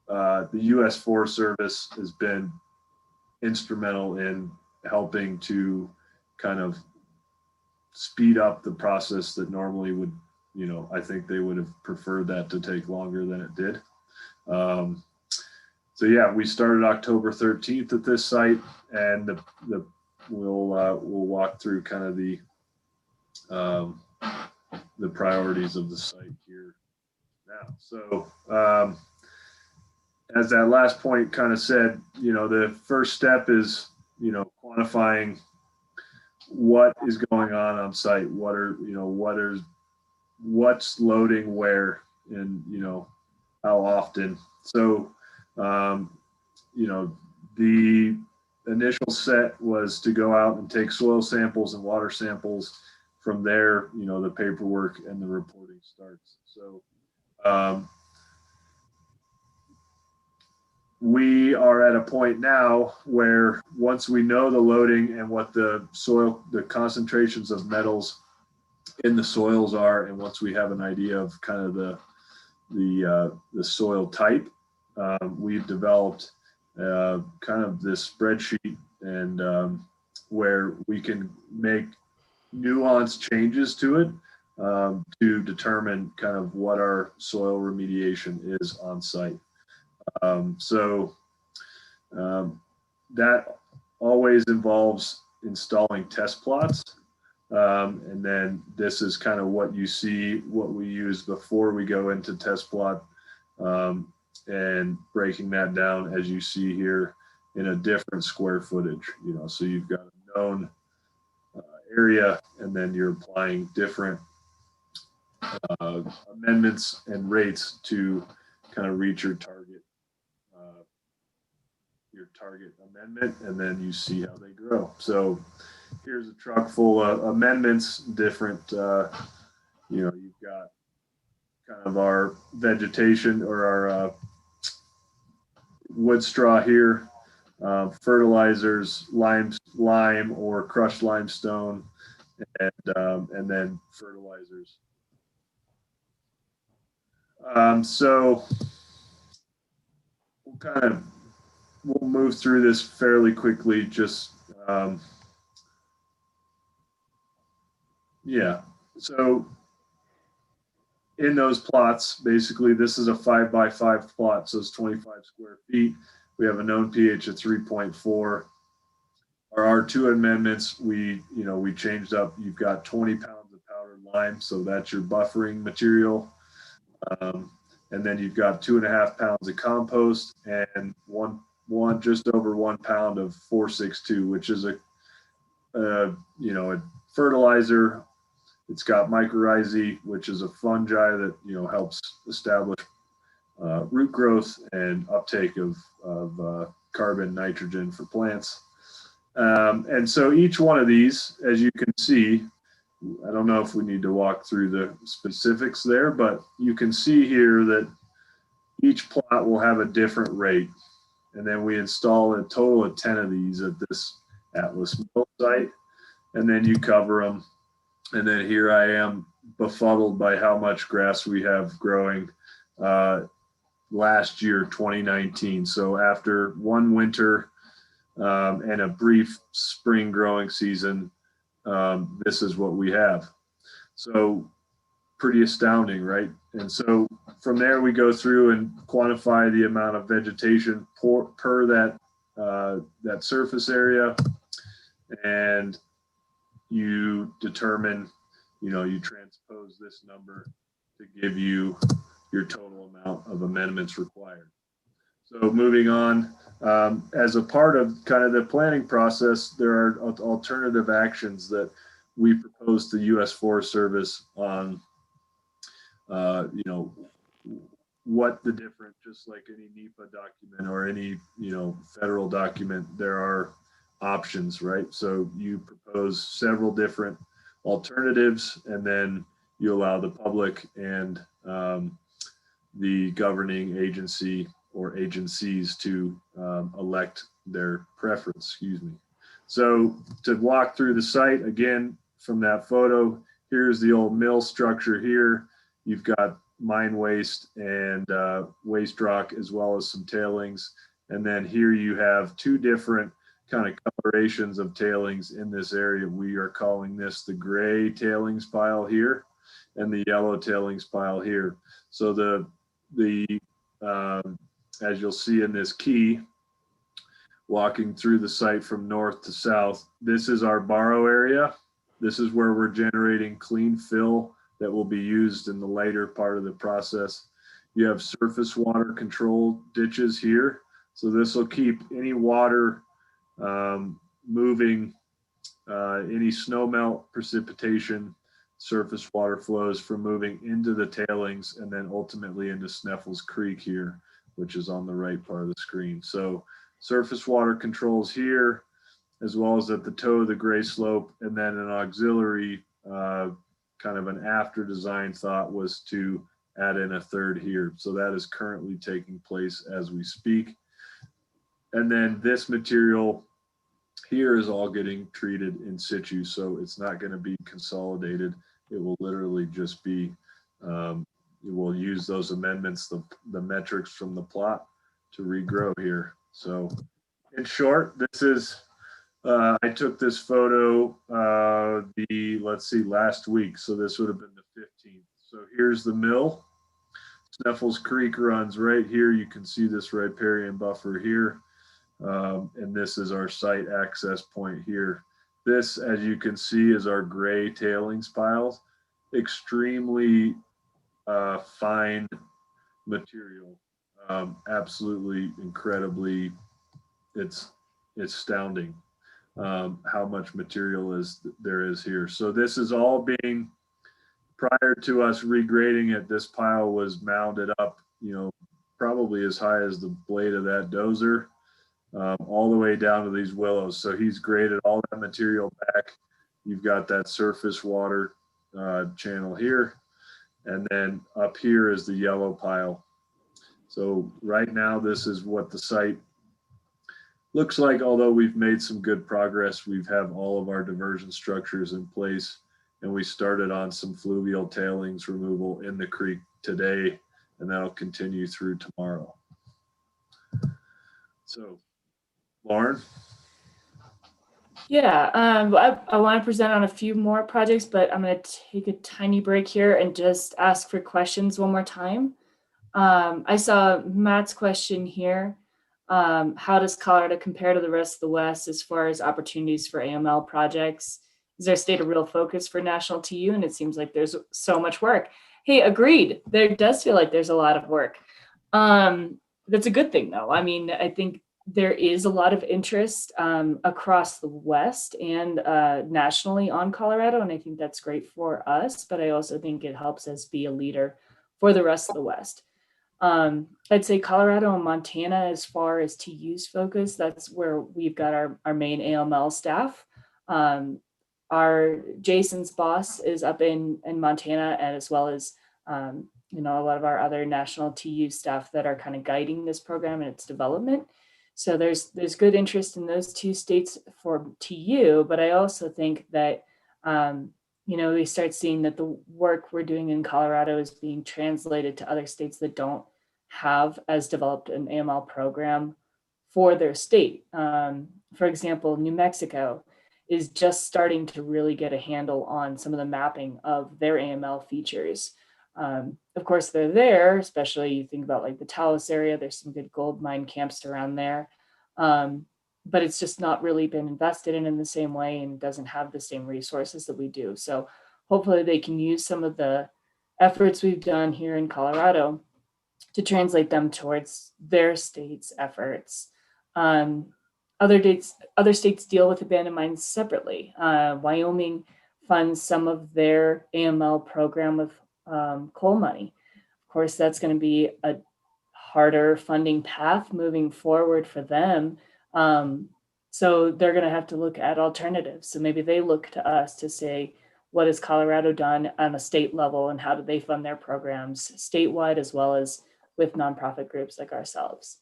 the U.S. Forest Service has been instrumental in helping to kind of speed up the process that normally would, you know, I think they would have preferred that to take longer than it did. So yeah, we started October 13th at this site, and we'll walk through kind of the priorities of the site here now. So as that last point kind of said, you know, the first step is, you know, quantifying what is going on site, what's loading where, and, you know, how often. So you know, the initial set was to go out and take soil samples and water samples. From there, you know, the paperwork and the reporting starts. So we are at a point now where once we know the loading and what the concentrations of metals in the soils are, and once we have an idea of kind of the soil type, we've developed kind of this spreadsheet, and where we can make nuanced changes to it to determine kind of what our soil remediation is on site. That always involves installing test plots. And then this is kind of what you see, what we use before we go into test plot, and breaking that down as you see here in a different square footage, you know, so you've got a known area, and then you're applying different amendments and rates to kind of reach your target your target amendment, and then you see how they grow. So here's a truck full of amendments, different, you've got kind of our vegetation or our wood straw here, fertilizers, lime or crushed limestone, and then fertilizers. So we'll move through this fairly quickly. Just so in those plots, basically this is a 5x5 plot, so it's 25 square feet. We have a known pH of 3.4. Our R2 amendments, we changed up. You've got 20 pounds of powdered lime, so that's your buffering material. And then you've got 2.5 pounds of compost and just over 1 pound of 462, which is a fertilizer. It's got mycorrhizae, which is a fungi that helps establish root growth and uptake of carbon, nitrogen for plants. And so each one of these, as you can see, I don't know if we need to walk through the specifics there, but you can see here that each plot will have a different rate. And then we install a total of 10 of these at this Atlas mill site, and then you cover them. And then here I am befuddled by how much grass we have growing last year, 2019. So after one winter and a brief spring growing season, this is what we have. So pretty astounding, right? And so from there we go through and quantify the amount of vegetation per that surface area, and you determine, you transpose this number to give you your total amount of amendments required. So moving on, as a part of kind of the planning process, there are alternative actions that we propose to U.S. Forest Service on, what the different, just like any NEPA document or any, federal document, there are options, right? So you propose several different alternatives, and then you allow the public and the governing agency or agencies to elect their preference, So to walk through the site, again, from that photo, here's the old mill structure here. You've got mine waste and waste rock, as well as some tailings. And then here you have two different kind of colorations of tailings in this area. We are calling this the gray tailings pile here and the yellow tailings pile here. So as you'll see in this key, walking through the site from north to south, this is our borrow area. This is where we're generating clean fill that will be used in the later part of the process. You have surface water control ditches here. So this will keep any water moving, any snow melt, precipitation, surface water flows from moving into the tailings and then ultimately into Sneffels Creek here, which is on the right part of the screen. So surface water controls here, as well as at the toe of the gray slope, and then an auxiliary kind of an after design thought was to add in a third here. So that is currently taking place as we speak. And then this material here is all getting treated in situ. So it's not going to be consolidated. It will literally just be, we'll use those amendments, the metrics from the plot to regrow here. So in short, this is, I took this photo, last week. So this would have been the 15th. So here's the mill. Sneffels Creek runs right here. You can see this riparian buffer here. And this is our site access point here. This, as you can see, is our gray tailings piles. Extremely fine material. Absolutely incredibly, it's astounding how much material there is here. So this is all being, prior to us regrading it, this pile was mounded up, probably as high as the blade of that dozer. all the way down to these willows. So he's graded all that material back. You've got that surface water channel here. And then up here is the yellow pile. So right now, this is what the site looks like. Although we've made some good progress, we've have all of our diversion structures in place, and we started on some fluvial tailings removal in the creek today, and that'll continue through tomorrow. So, Lauren? Yeah, I want to present on a few more projects, but I'm going to take a tiny break here and just ask for questions one more time. I saw Matt's question here. How does Colorado compare to the rest of the West as far as opportunities for AML projects? Is their state a real focus for national TU? And it seems like there's so much work. Hey, agreed. There does feel like there's a lot of work. That's a good thing, though. I mean, I think there is a lot of interest across the West and nationally on Colorado, and I think that's great for us, but I also think it helps us be a leader for the rest of the West. I'd say Colorado and Montana, as far as TU's focus, that's where we've got our main AML staff. Our Jason's boss is up in Montana, and as well as a lot of our other national TU staff that are kind of guiding this program and its development. So there's good interest in those two states for TU, but I also think that we start seeing that the work we're doing in Colorado is being translated to other states that don't have as developed an AML program for their state. For example, New Mexico is just starting to really get a handle on some of the mapping of their AML features. Of course, they're there, especially you think about like the Taos area, there's some good gold mine camps around there. But it's just not really been invested in the same way and doesn't have the same resources that we do. So hopefully they can use some of the efforts we've done here in Colorado to translate them towards their state's efforts. Other states deal with abandoned mines separately. Wyoming funds some of their AML program with coal money. Of course, that's going to be a harder funding path moving forward for them. So they're going to have to look at alternatives. So maybe they look to us to say, what has Colorado done on a state level and how do they fund their programs statewide as well as with nonprofit groups like ourselves?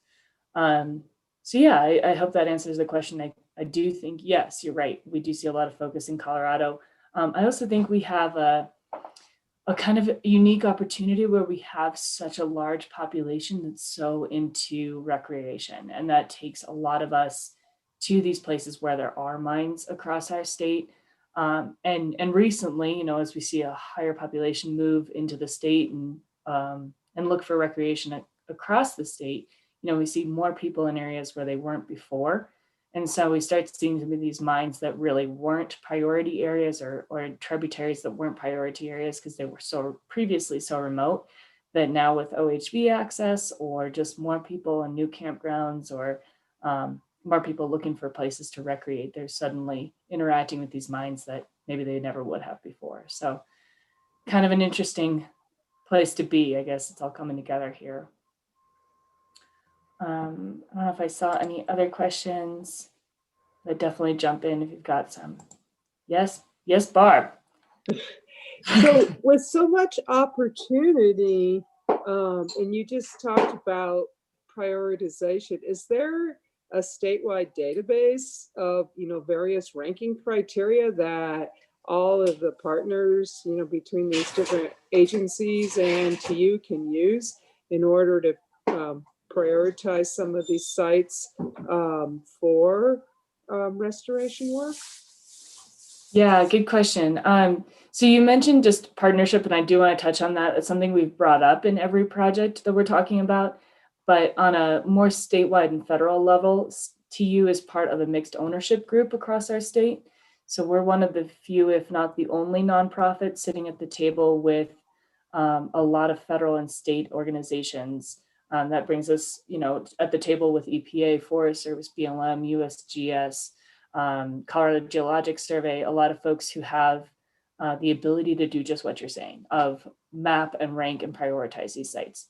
So yeah, I hope that answers the question. I do think, yes, you're right. We do see a lot of focus in Colorado. I also think we have a kind of unique opportunity where we have such a large population that's so into recreation, and that takes a lot of us to these places where there are mines across our state. And recently, as we see a higher population move into the state and look for recreation across the state, we see more people in areas where they weren't before. And so we start seeing some of these mines that really weren't priority areas or tributaries that weren't priority areas because they were previously so remote that now with OHV access or just more people and new campgrounds or more people looking for places to recreate, they're suddenly interacting with these mines that maybe they never would have before. So kind of an interesting place to be, I guess. It's all coming together here. I don't know if I saw any other questions, but definitely jump in if you've got some. Yes, Barb. So with so much opportunity, and you just talked about prioritization, is there a statewide database of, various ranking criteria that all of the partners, between these different agencies and TU can use in order to prioritize some of these sites for restoration work? Yeah, good question. So you mentioned just partnership, and I do want to touch on that. It's something we've brought up in every project that we're talking about, but on a more statewide and federal level, TU is part of a mixed ownership group across our state. So we're one of the few, if not the only nonprofit sitting at the table with a lot of federal and state organizations. That brings us, at the table with EPA, Forest Service, BLM, USGS, Colorado Geologic Survey, a lot of folks who have the ability to do just what you're saying, of map and rank and prioritize these sites.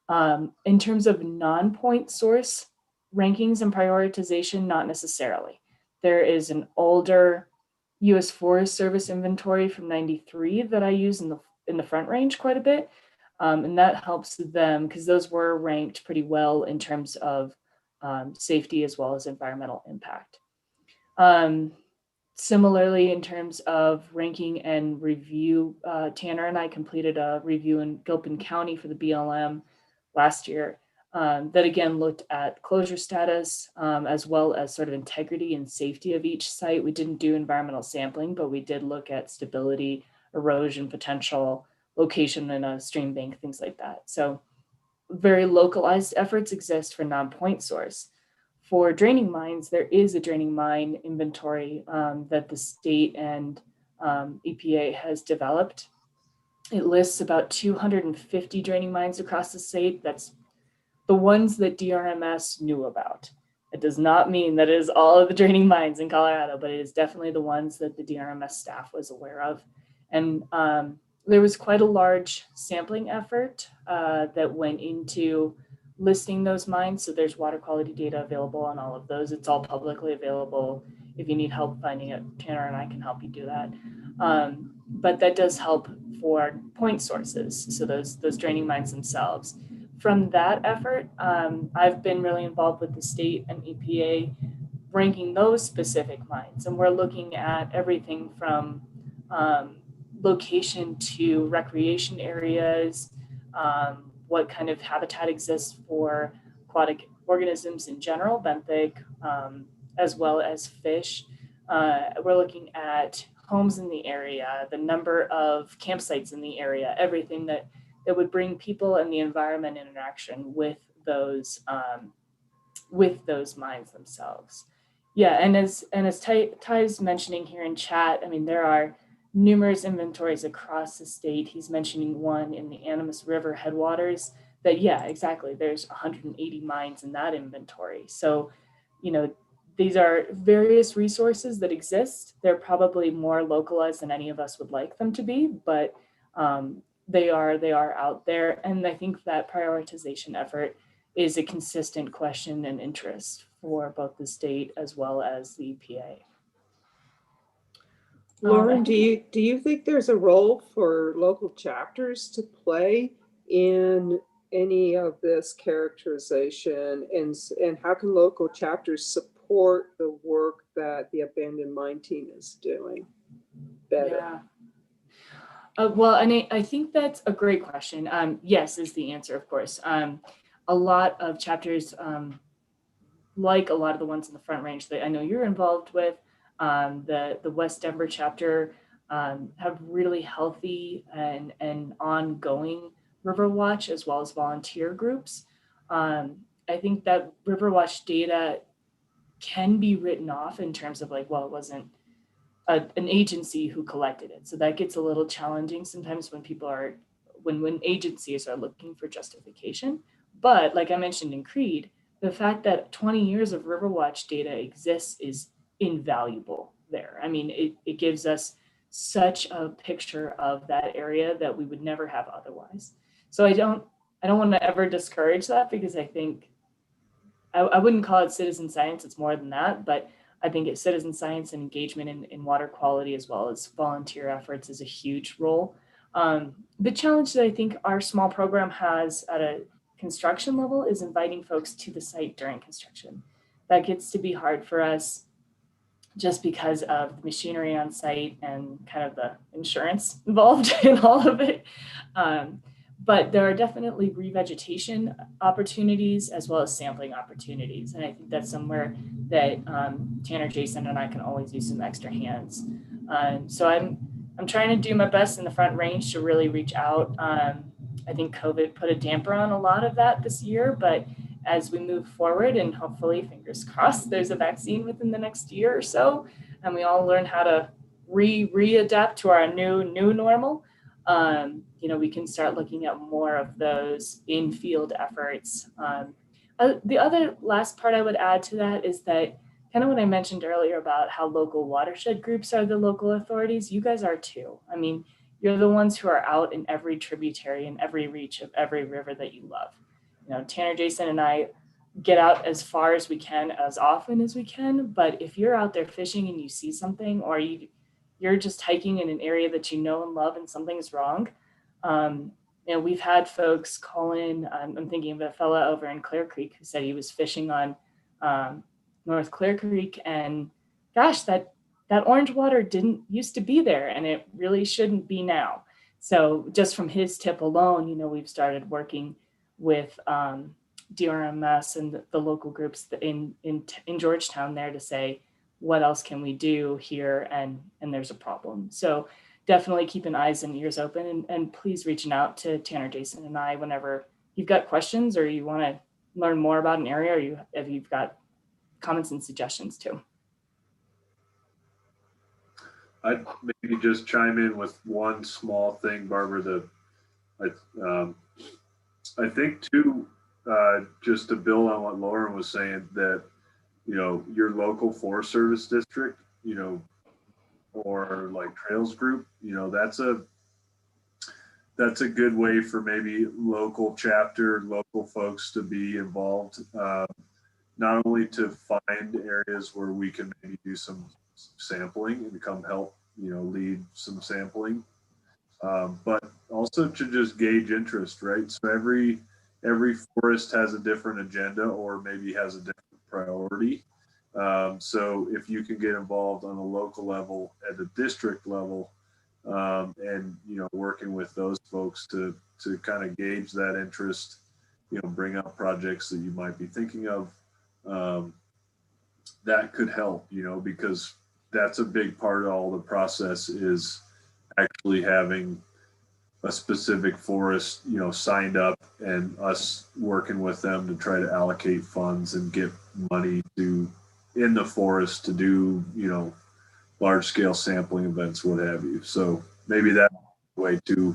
In terms of non-point source rankings and prioritization, not necessarily. There is an older U.S. Forest Service inventory from '93 that I use in the Front Range quite a bit, and that helps them because those were ranked pretty well in terms of safety as well as environmental impact. Similarly, in terms of ranking and review, Tanner and I completed a review in Gilpin County for the BLM last year that again looked at closure status as well as sort of integrity and safety of each site. We didn't do environmental sampling, but we did look at stability, erosion potential, location in a stream bank, things like that. So very localized efforts exist for non-point source. For draining mines, there is a draining mine inventory that the state and EPA has developed. It lists about 250 draining mines across the state. That's the ones that DRMS knew about. It does not mean that it is all of the draining mines in Colorado, but it is definitely the ones that the DRMS staff was aware of. And there was quite a large sampling effort that went into listing those mines. So there's water quality data available on all of those. It's all publicly available. If you need help finding it, Tanner and I can help you do that. But that does help for point sources. So those draining mines themselves. From that effort, I've been really involved with the state and EPA ranking those specific mines. And we're looking at everything from location to recreation areas, what kind of habitat exists for aquatic organisms in general, benthic, as well as fish. We're looking at homes in the area, the number of campsites in the area, everything that would bring people and the environment in interaction with those mines themselves. Yeah, and as Ty's mentioning here in chat, I mean, there are numerous inventories across the state. He's mentioning one in the Animas River headwaters that, yeah, exactly. There's 180 mines in that inventory. So, you know, these are various resources that exist. They're probably more localized than any of us would like them to be, but they are out there. And I think that prioritization effort is a consistent question and interest for both the state as well as the EPA. Lauren, do you think there's a role for local chapters to play in any of this characterization, and how can local chapters support the work that the abandoned mine team is doing better? Yeah. Well, and I think that's a great question. Yes, is the answer, of course. A lot of chapters, like a lot of the ones in the Front Range that I know you're involved with, the West Denver chapter have really healthy and ongoing River Watch as well as volunteer groups. I think that River Watch data can be written off in terms of like, well, it wasn't an agency who collected it. So that gets a little challenging sometimes when people are, when agencies are looking for justification. But like I mentioned in Creed, the fact that 20 years of River Watch data exists is invaluable there. I mean, it gives us such a picture of that area that we would never have otherwise. So I don't want to ever discourage that, because I think I wouldn't call it citizen science. It's more than that, but I think it's citizen science and engagement in water quality as well as volunteer efforts is a huge role. The challenge that I think our small program has at a construction level is inviting folks to the site during construction. That gets to be hard for us just because of the machinery on site and kind of the insurance involved in all of it. But there are definitely revegetation opportunities as well as sampling opportunities. And I think that's somewhere that Tanner, Jason, and I can always use some extra hands. So I'm trying to do my best in the Front Range to really reach out. I think COVID put a damper on a lot of that this year, but as we move forward, and hopefully, fingers crossed, there's a vaccine within the next year or so, and we all learn how to readapt to our new normal, we can start looking at more of those in-field efforts. The other last part I would add to that is that kind of what I mentioned earlier about how local watershed groups are the local authorities, you guys are too. I mean, you're the ones who are out in every tributary and every reach of every river that you love. Tanner, Jason, and I get out as far as we can, as often as we can. But if you're out there fishing and you see something, or you're just hiking in an area that you know and love and something's wrong, we've had folks call in. I'm thinking of a fella over in Clear Creek who said he was fishing on North Clear Creek, and gosh, that orange water didn't used to be there, and it really shouldn't be now. So just from his tip alone, we've started working with DRMS and the local groups in Georgetown there to say, what else can we do here? And there's a problem. So definitely keeping eyes and ears open, and please reaching out to Tanner, Jason, and I whenever you've got questions or you want to learn more about an area, or if you've got comments and suggestions too. I'd maybe just chime in with one small thing, Barbara. I think too, just to build on what Lauren was saying, that your local Forest Service district, or like Trails Group, that's a good way for maybe local chapter, local folks to be involved. Not only to find areas where we can maybe do some sampling and come help, lead some sampling, but also to just gauge interest, right? So every forest has a different agenda, or maybe has a different priority. So if you can get involved on a local level, at the district level, and working with those folks to kind of gauge that interest, bring up projects that you might be thinking of, that could help, because that's a big part of all the process, is actually having a specific forest, signed up, and us working with them to try to allocate funds and get money in the forest to do, large scale sampling events, what have you. So maybe that's a way to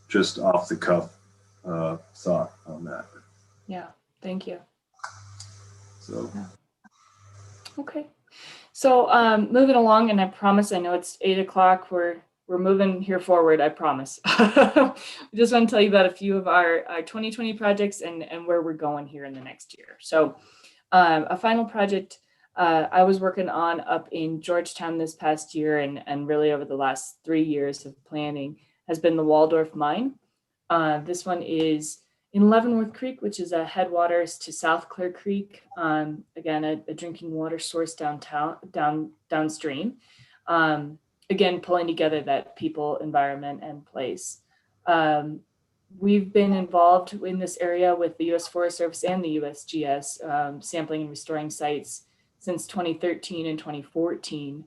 just off the cuff thought on that. Yeah, thank you. So. Yeah. Okay. So moving along, and I promise, I know it's 8 o'clock. We're moving here forward, I promise. I just want to tell you about a few of our 2020 projects and where we're going here in the next year. So a final project I was working on up in Georgetown this past year, and really over the last 3 years of planning, has been the Waldorf Mine. This one is in Leavenworth Creek, which is a headwaters to South Clear Creek. Again, a drinking water source downstream. Again, pulling together that people, environment, and place. We've been involved in this area with the U.S. Forest Service and the USGS, sampling and restoring sites since 2013 and 2014.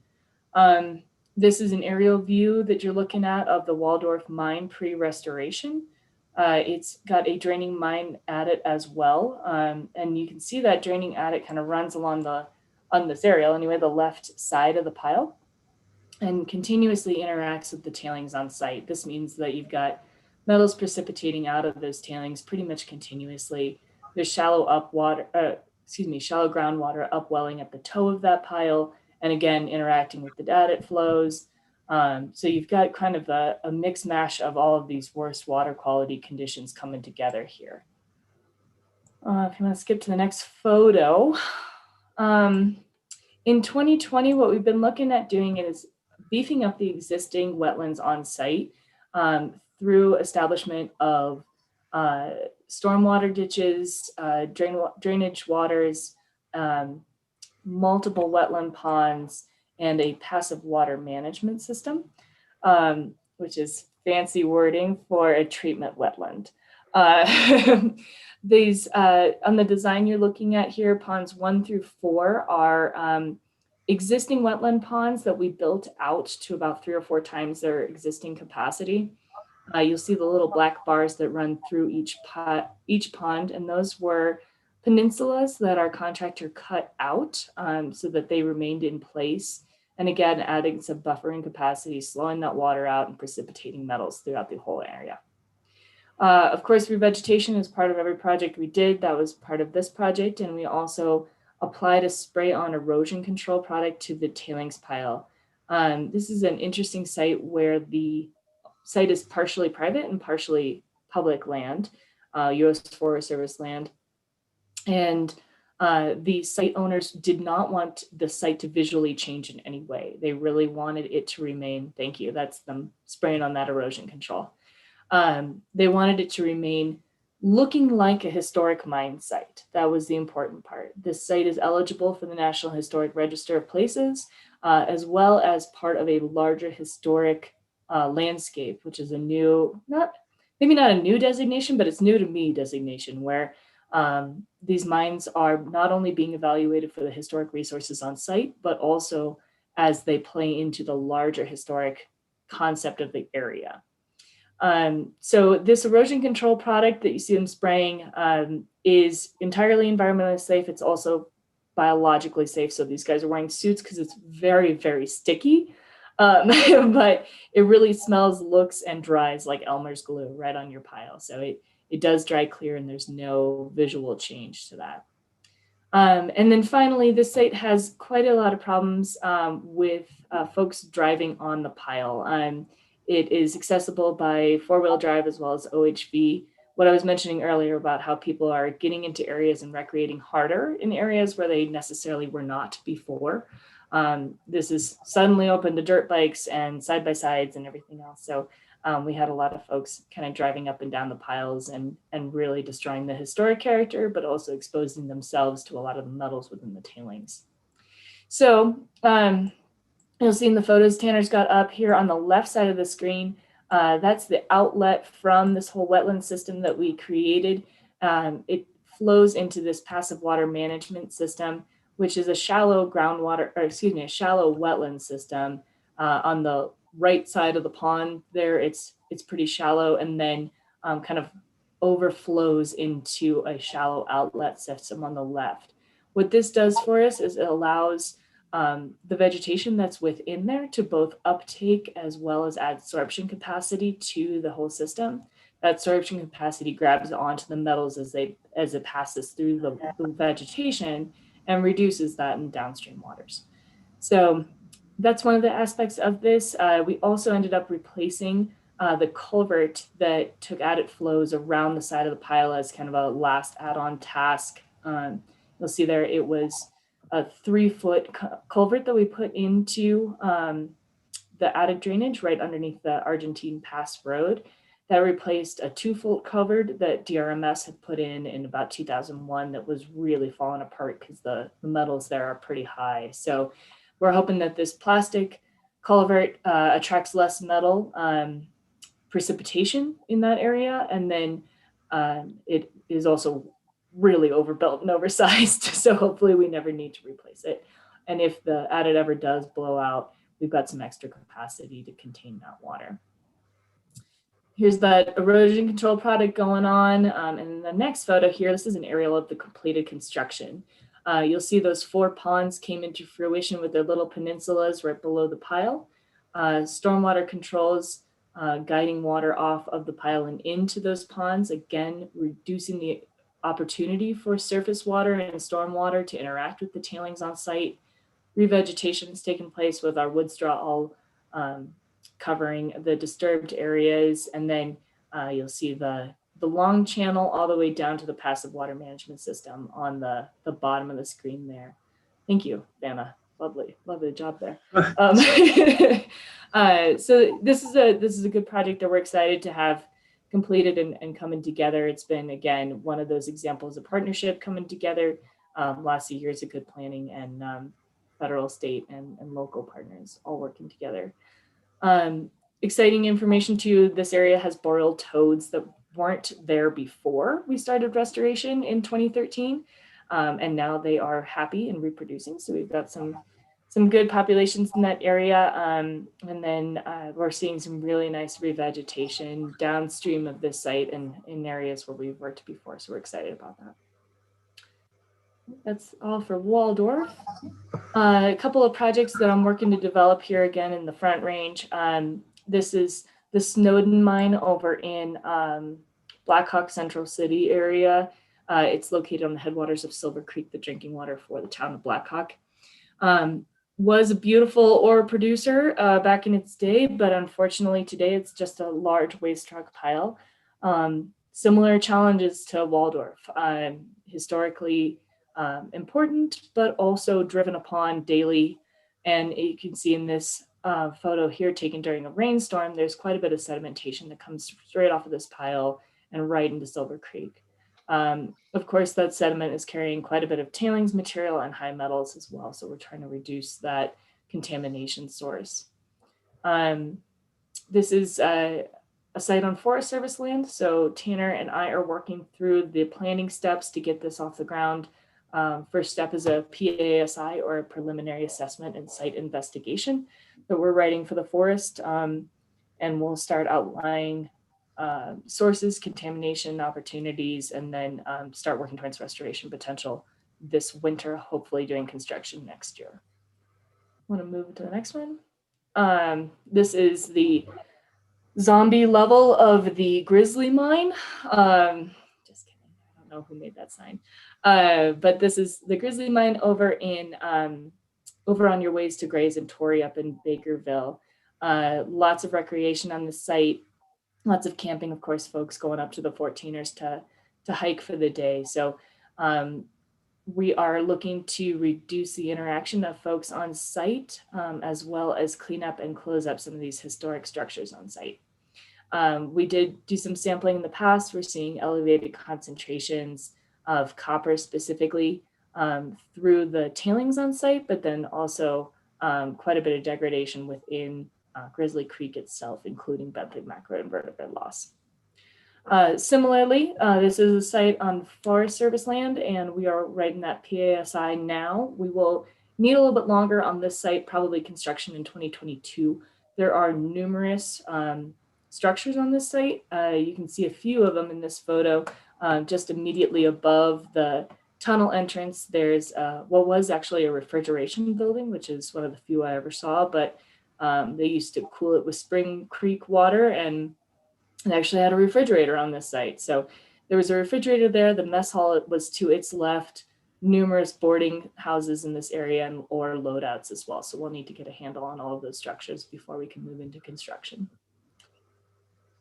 This is an aerial view that you're looking at of the Waldorf Mine pre-restoration. It's got a draining mine adit as well. And you can see that draining adit kind of runs along on this aerial, anyway, the left side of the pile, and continuously interacts with the tailings on site. This means that you've got metals precipitating out of those tailings pretty much continuously. There's shallow groundwater upwelling at the toe of that pile, and again, interacting with the adit flows. So you've got kind of a mix mash of all of these worst water quality conditions coming together here. If you want to skip to the next photo. In 2020, what we've been looking at doing is beefing up the existing wetlands on site through establishment of stormwater ditches, drainage waters, multiple wetland ponds, and a passive water management system, which is fancy wording for a treatment wetland. These, on the design you're looking at here, ponds 1 through 4 are existing wetland ponds that we built out to about 3 or 4 times their existing capacity. You'll see the little black bars that run through each pond, and those were peninsulas that our contractor cut out so that they remained in place. And again, adding some buffering capacity, slowing that water out and precipitating metals throughout the whole area. Of course, revegetation is part of every project we did. That was part of this project. And we also applied a spray-on erosion control product to the tailings pile. This is an interesting site where the site is partially private and partially public land, U.S. Forest Service land. And the site owners did not want the site to visually change in any way. They really wanted it to remain, thank you, that's them spraying on that erosion control. They wanted it to remain looking like a historic mine site. That was the important part. This site is eligible for the National Historic Register of Places, as well as part of a larger historic landscape, which is a new, maybe not a new designation, but it's new to me designation, where these mines are not only being evaluated for the historic resources on site, but also as they play into the larger historic concept of the area. So this erosion control product that you see them spraying is entirely environmentally safe. It's also biologically safe. So these guys are wearing suits because it's very, very sticky. But it really smells, looks, and dries like Elmer's glue right on your pile. So it does dry clear and there's no visual change to that. And then finally, this site has quite a lot of problems with folks driving on the pile. It is accessible by four-wheel drive as well as OHV. What I was mentioning earlier about how people are getting into areas and recreating harder in areas where they necessarily were not before. This is suddenly open to dirt bikes and side-by-sides and everything else. So we had a lot of folks kind of driving up and down the piles and really destroying the historic character, but also exposing themselves to a lot of the metals within the tailings. So you'll see in the photos Tanner's got up here on the left side of the screen. That's the outlet from this whole wetland system that we created. It flows into this passive water management system, which is a shallow a shallow wetland system. On the right side of the pond there, it's pretty shallow, and then kind of overflows into a shallow outlet system on the left. What this does for us is it allows the vegetation that's within there to both uptake as well as add absorption capacity to the whole system. That absorption capacity grabs onto the metals as it passes through the vegetation and reduces that in downstream waters. So that's one of the aspects of this. We also ended up replacing the culvert that took added flows around the side of the pile as kind of a last add-on task. You'll see there it was a 3-foot culvert that we put into the added drainage right underneath the Argentine Pass Road. That replaced a 2-foot culvert that DRMS had put in about 2001 that was really falling apart because the metals there are pretty high. So we're hoping that this plastic culvert attracts less metal precipitation in that area. And then it is also really overbuilt and oversized. So hopefully we never need to replace it. And if the adit ever does blow out, we've got some extra capacity to contain that water. Here's that erosion control product going on. And in the next photo here, this is an aerial of the completed construction. You'll see those 4 ponds came into fruition with their little peninsulas right below the pile. Stormwater controls guiding water off of the pile and into those ponds, again, reducing the opportunity for surface water and stormwater to interact with the tailings on site. Revegetation has taken place with our wood straw all covering the disturbed areas. And then you'll see the long channel all the way down to the passive water management system on the bottom of the screen there. Thank you, Vanna. Lovely job there. So this is a good project that we're excited to have completed and coming together. It's been, again, one of those examples of partnership coming together. Lots of years of good planning and federal, state, and local partners all working together. Exciting information too, this area has boreal toads that weren't there before we started restoration in 2013. And now they are happy and reproducing. So we've got some good populations in that area. And then we're seeing some really nice revegetation downstream of this site and in areas where we've worked before. So we're excited about that. That's all for Waldorf. A couple of projects that I'm working to develop here again in the Front Range. This is the Snowden mine over in Blackhawk Central City area. It's located on the headwaters of Silver Creek, the drinking water for the town of Blackhawk. Was a beautiful ore producer back in its day, but unfortunately today it's just a large waste rock pile. Similar challenges to Waldorf. Historically, important, but also driven upon daily. And you can see in this photo here taken during a rainstorm, there's quite a bit of sedimentation that comes straight off of this pile and right into Silver Creek. Of course, that sediment is carrying quite a bit of tailings material and high metals as well. So we're trying to reduce that contamination source. This is a site on Forest Service land. So Tanner and I are working through the planning steps to get this off the ground. First step is a PASI, or a preliminary assessment and site investigation, that we're writing for the forest. And we'll start outlining sources, contamination opportunities, and then start working towards restoration potential this winter, hopefully doing construction next year. I want to move to the next one. This is the zombie level of the Grizzly Mine. Just kidding, I don't know who made that sign. But this is the Grizzly Mine over on your ways to Grays and Torrey up in Bakerville. Lots of recreation on the site, lots of camping, of course, folks going up to the 14ers to hike for the day. So we are looking to reduce the interaction of folks on site, as well as clean up and close up some of these historic structures on site. We did do some sampling in the past. We're seeing elevated concentrations of copper specifically through the tailings on site, but then also quite a bit of degradation within Grizzly Creek itself, including Bentley macroinvertebrate loss. Similarly, this is a site on Forest Service land, and we are writing that PASI now. We will need a little bit longer on this site, probably construction in 2022. There are numerous structures on this site. You can see a few of them in this photo. Just immediately above the tunnel entrance, there's what was actually a refrigeration building, which is one of the few I ever saw, but they used to cool it with Spring Creek water, and it actually had a refrigerator on this site. So there was a refrigerator there. The mess hall was to its left, numerous boarding houses in this area, and or loadouts as well. So we'll need to get a handle on all of those structures before we can move into construction.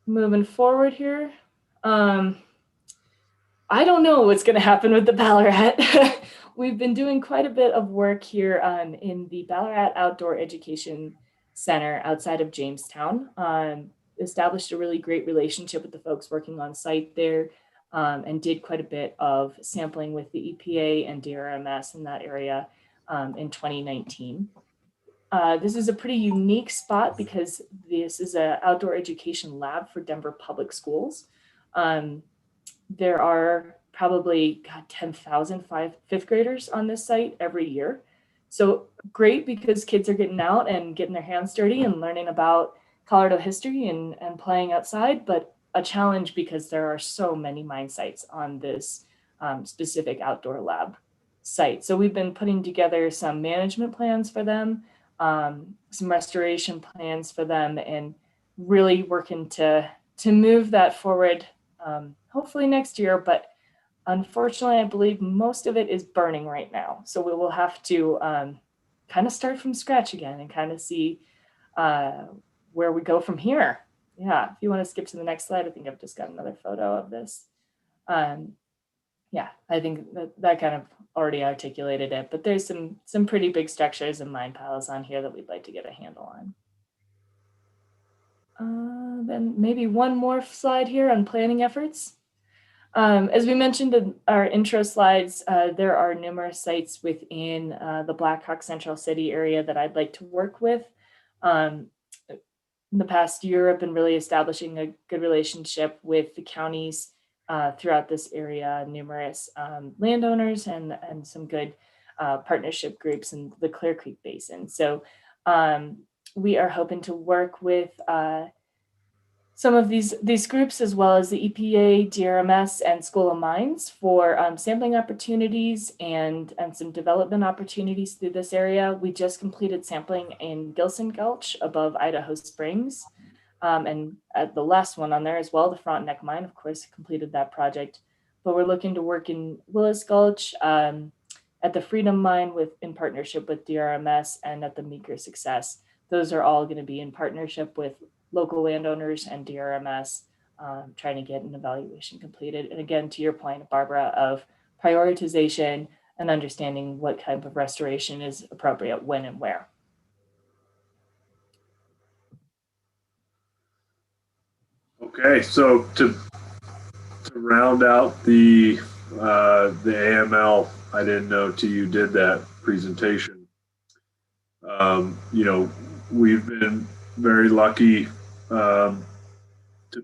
Moving forward here. I don't know what's going to happen with the Ballarat. We've been doing quite a bit of work here in the Ballarat Outdoor Education Center outside of Jamestown. Established a really great relationship with the folks working on site there, and did quite a bit of sampling with the EPA and DRMS in that area in 2019. This is a pretty unique spot because this is an outdoor education lab for Denver Public Schools. There are probably 10,000 fifth graders on this site every year. So great, because kids are getting out and getting their hands dirty and learning about Colorado history and playing outside, but a challenge because there are so many mine sites on this specific outdoor lab site. So we've been putting together some management plans for them, some restoration plans for them, and really working to move that forward, hopefully next year. But unfortunately, I believe most of it is burning right now. So we will have to kind of start from scratch again and kind of see where we go from here. Yeah, if you want to skip to the next slide, I think I've just got another photo of this. Yeah, I think that kind of already articulated it, but there's some pretty big structures and mine piles on here that we'd like to get a handle on. Then maybe one more slide here on planning efforts. As we mentioned in our intro slides, there are numerous sites within the Blackhawk Central City area that I'd like to work with. In the past year, I've been really establishing a good relationship with the counties throughout this area, numerous landowners and some good partnership groups in the Clear Creek Basin. So we are hoping to work with some of these groups, as well as the EPA, DRMS, and School of Mines for sampling opportunities and some development opportunities through this area. We just completed sampling in Gilson Gulch above Idaho Springs. And at the last one on there as well, the Frontenac mine, of course, completed that project. But we're looking to work in Willis Gulch, at the Freedom Mine in partnership with DRMS, and at the Meeker Success. Those are all going to be in partnership with local landowners and DRMS, trying to get an evaluation completed. And again, to your point, Barbara, of prioritization, and understanding what type of restoration is appropriate when and where. Okay, so to round out the AML, I didn't know till you did that presentation. You know, we've been very lucky to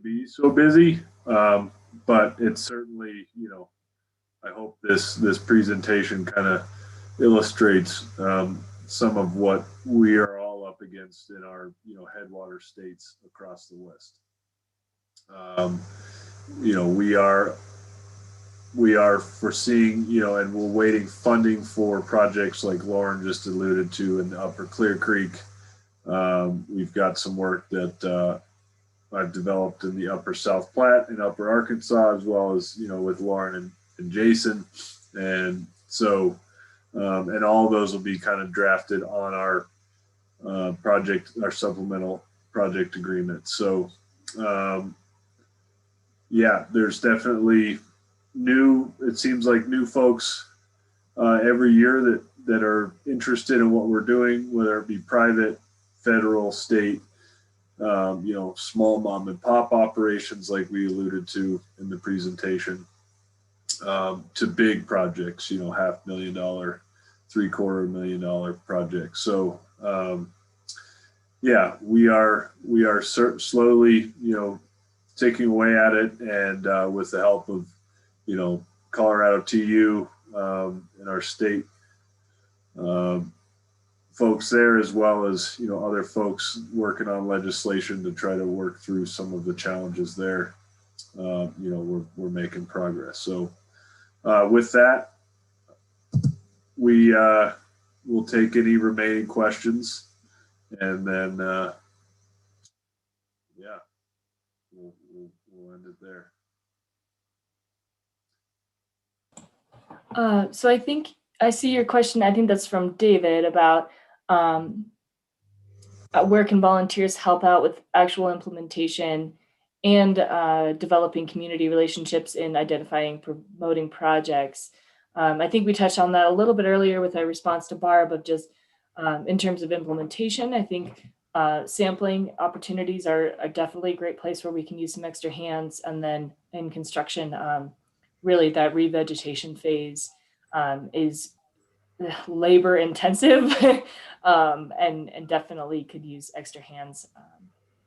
be so busy, but it's certainly, you know, I hope this presentation kind of illustrates some of what we are all up against in our, you know, headwater states across the West. You know, we are foreseeing, you know, and we're waiting funding for projects like Lauren just alluded to in the Upper Clear Creek. We've got some work that I've developed in the Upper South Platte and Upper Arkansas, as well as, you know, with Lauren and Jason. And so, and all those will be kind of drafted on our project, our supplemental project agreement. So, yeah, there's definitely it seems like new folks every year that are interested in what we're doing, whether it be private, federal, state, you know, small mom and pop operations like we alluded to in the presentation, to big projects, you know, $500,000, $750,000 projects. So, yeah, we are slowly, you know, taking away at it, and with the help of, you know, Colorado TU and our state folks there, as well as, you know, other folks working on legislation to try to work through some of the challenges there. You know, we're making progress. So with that, we will take any remaining questions, and then yeah, we'll end it there. So I think I see your question. I think that's from David about where can volunteers help out with actual implementation and developing community relationships in identifying, promoting projects. I think we touched on that a little bit earlier with our response to Barb of just in terms of implementation. I think sampling opportunities are definitely a great place where we can use some extra hands. And then in construction, really that revegetation phase is labor intensive and definitely could use extra hands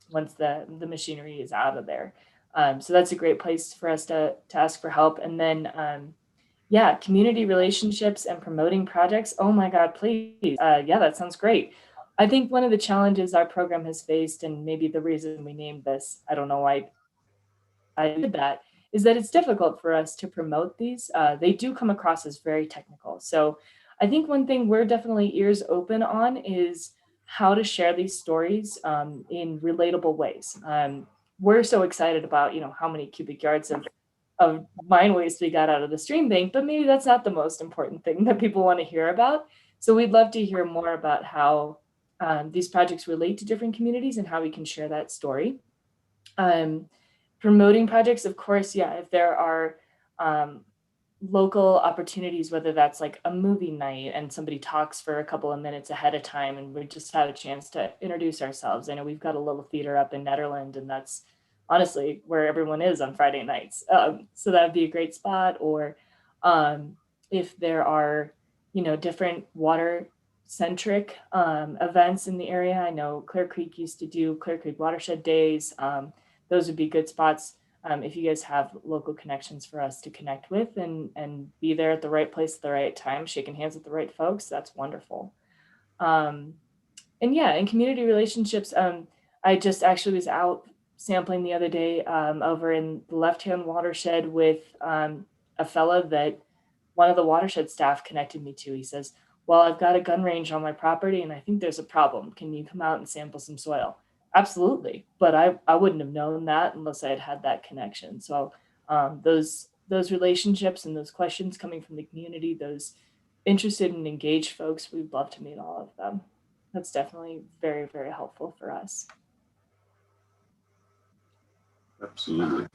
once the machinery is out of there. So that's a great place for us to ask for help. And then, yeah, community relationships and promoting projects. Oh my God, please. Yeah, that sounds great. I think one of the challenges our program has faced, and maybe the reason we named this, I don't know why I did that, is that it's difficult for us to promote these. They do come across as very technical. So I think one thing we're definitely ears open on is how to share these stories in relatable ways. We're so excited about, you know, how many cubic yards of mine waste we got out of the stream bank, but maybe that's not the most important thing that people want to hear about. So we'd love to hear more about how these projects relate to different communities and how we can share that story. Promoting projects, of course, yeah, if there are local opportunities, whether that's like a movie night and somebody talks for a couple of minutes ahead of time and we just had a chance to introduce ourselves. I know we've got a little theater up in Nederland, and that's honestly where everyone is on Friday nights. So that would be a great spot. Or if there are, you know, different water-centric events in the area. I know Clear Creek used to do Clear Creek Watershed Days. Those would be good spots if you guys have local connections for us to connect with and be there at the right place at the right time, shaking hands with the right folks. That's wonderful. And yeah, in community relationships, I just actually was out sampling the other day over in the left-hand watershed with a fella that one of the watershed staff connected me to. He says, well, I've got a gun range on my property and I think there's a problem. Can you come out and sample some soil? Absolutely. But I wouldn't have known that unless I had had that connection. So those relationships and those questions coming from the community, those interested and engaged folks, we'd love to meet all of them. That's definitely very, very helpful for us. Absolutely.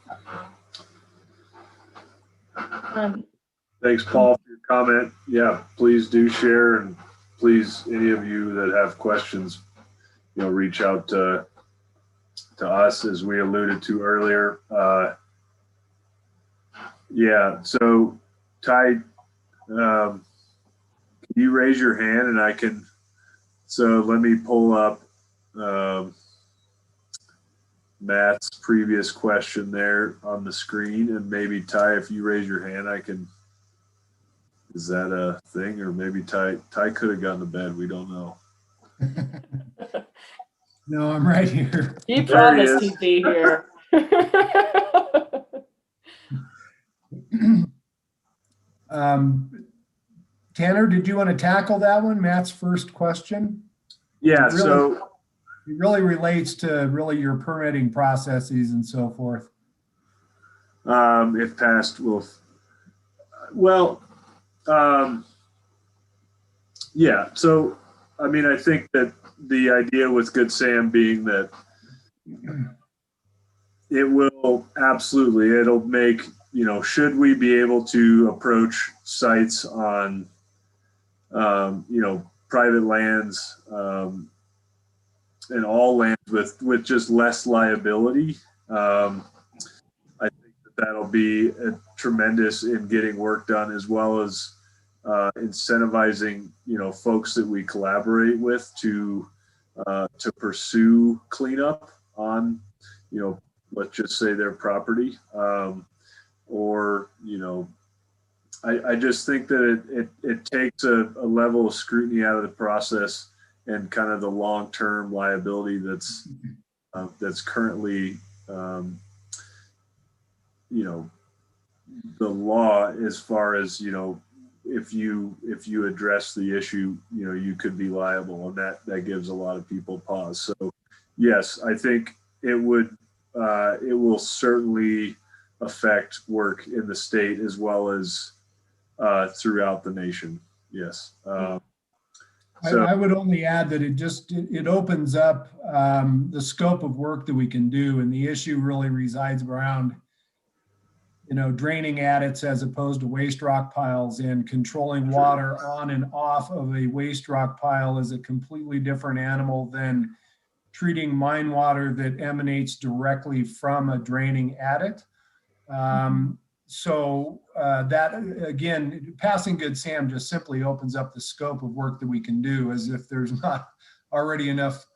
Thanks, Paul, for your comment. Yeah, please do share, and please, any of you that have questions, reach out to us, as we alluded to earlier. Yeah, so Ty, can you raise your hand and I can, so let me pull up Matt's previous question there on the screen, and maybe Ty, if you raise your hand, I can, is that a thing? Or maybe Ty could have gone to bed, we don't know. No, I'm right here. He promised he he'd be here. Tanner, did you want to tackle that one? Matt's first question? Yeah, it really relates to really your permitting processes and so forth. If passed, yeah. So, I mean, I think that the idea with Good Sam being that it will absolutely, it'll make, should we be able to approach sites on, private lands, and all lands with just less liability. I think that'll be tremendous in getting work done, as well as incentivizing, folks that we collaborate with to pursue cleanup on, let's just say their property, or, I just think that it takes a level of scrutiny out of the process and kind of the long-term liability that's currently, the law, as far as, if you address the issue, you could be liable, and that gives a lot of people pause. So yes, I think it will certainly affect work in the state as well as throughout the nation. Yes. I would only add that it opens up the scope of work that we can do, and the issue really resides around, draining adits as opposed to waste rock piles, and controlling water on and off of a waste rock pile is a completely different animal than treating mine water that emanates directly from a draining adit. So that, again, passing Good Sam just simply opens up the scope of work that we can do, as if there's not already enough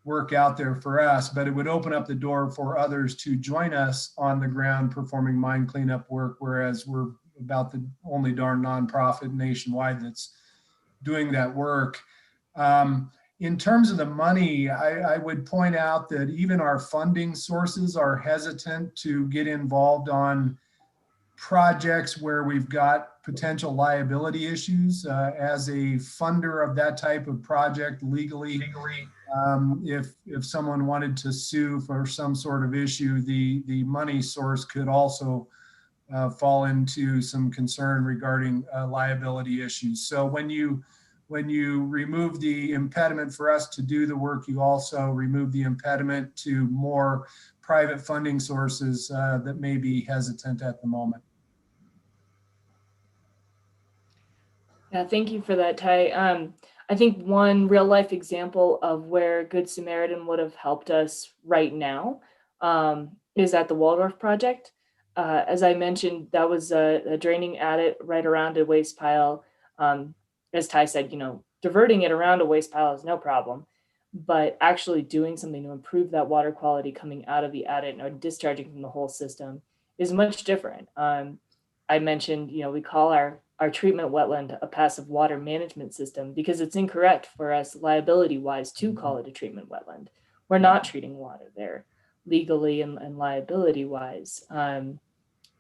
work out there for us, but it would open up the door for others to join us on the ground performing mine cleanup work, whereas we're about the only darn nonprofit nationwide that's doing that work. In terms of the money, I would point out that even our funding sources are hesitant to get involved on projects where we've got potential liability issues. As a funder of that type of project legally, if someone wanted to sue for some sort of issue, the money source could also fall into some concern regarding liability issues. So when you remove the impediment for us to do the work, you also remove the impediment to more private funding sources that may be hesitant at the moment. Yeah, thank you for that, Ty. I think one real life example of where Good Samaritan would have helped us right now is at the Waldorf project. As I mentioned, that was a draining adit right around a waste pile. As Ty said, diverting it around a waste pile is no problem, but actually doing something to improve that water quality coming out of the adit or discharging from the whole system is much different. I mentioned, we call our treatment wetland a passive water management system because it's incorrect for us liability-wise to call it a treatment wetland. We're not treating water there legally and liability-wise.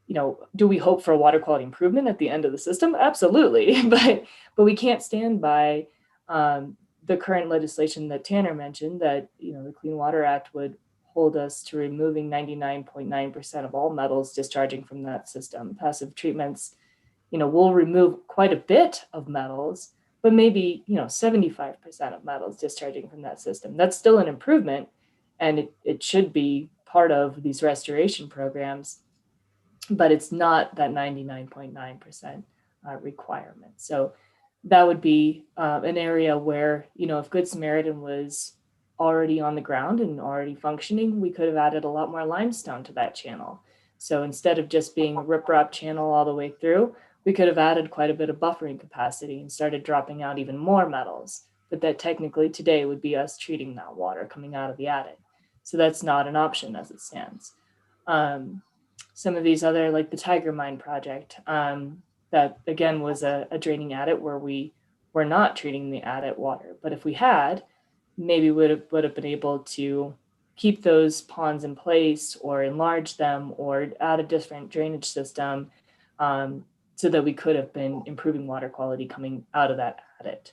Do we hope for a water quality improvement at the end of the system? Absolutely, but we can't stand by the current legislation that Tanner mentioned, that the Clean Water Act would hold us to removing 99.9% of all metals discharging from that system. Passive treatments, will remove quite a bit of metals, but maybe 75% of metals discharging from that system. That's still an improvement, and it should be part of these restoration programs, but it's not that 99.9%. requirement. So that would be an area where, if Good Samaritan was already on the ground and already functioning, we could have added a lot more limestone to that channel. So instead of just being a riprap channel all the way through, we could have added quite a bit of buffering capacity and started dropping out even more metals. But that technically today would be us treating that water coming out of the adit. So that's not an option as it stands. Some of these other, like the Tiger Mine project, that again was a draining adit where we were not treating the adit water. But if we had, maybe would have been able to keep those ponds in place or enlarge them or add a different drainage system, so that we could have been improving water quality coming out of that adit.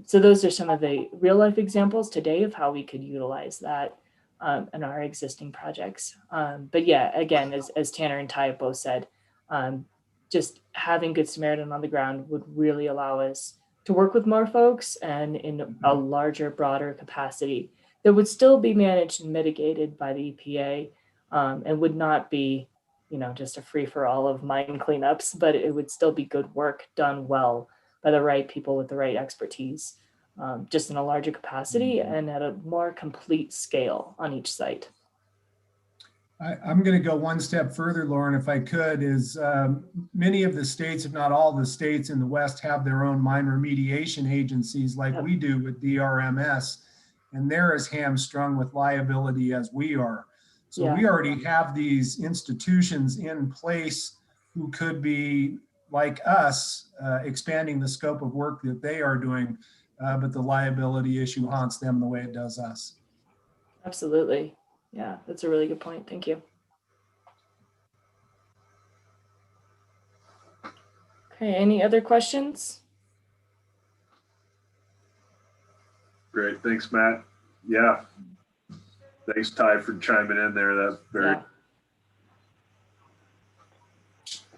So those are some of the real life examples today of how we could utilize that in our existing projects. But yeah, again, as Tanner and Ty both said, just having Good Samaritan on the ground would really allow us to work with more folks and in a larger, broader capacity that would still be managed and mitigated by the EPA, and would not be, just a free for all of mine cleanups, but it would still be good work done well by the right people with the right expertise, just in a larger capacity and at a more complete scale on each site. I'm going to go one step further, Lauren, if I could, is many of the states, if not all the states in the West, have their own mine remediation agencies like we do with DRMS, and they're as hamstrung with liability as we are. So we already have these institutions in place who could be, like us, expanding the scope of work that they are doing, but the liability issue haunts them the way it does us. Absolutely. Yeah, that's a really good point. Thank you. Okay, any other questions? Great, thanks, Matt. Yeah, thanks, Ty, for chiming in there. That's very.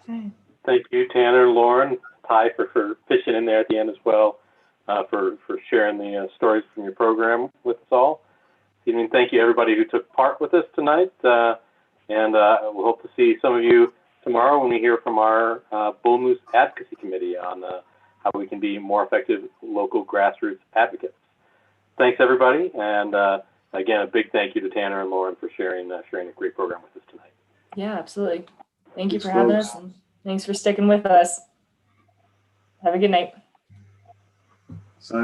Okay. Thank you, Tanner, Lauren, Ty, for pitching in there at the end as well, for sharing the stories from your program with us all. And thank you, everybody who took part with us tonight. And we'll hope to see some of you tomorrow when we hear from our Bull Moose Advocacy Committee on how we can be more effective local grassroots advocates. Thanks, everybody. And again, a big thank you to Tanner and Lauren for sharing a great program with us tonight. Yeah, absolutely. Thank you for having us, and thanks for sticking with us. Have a good night.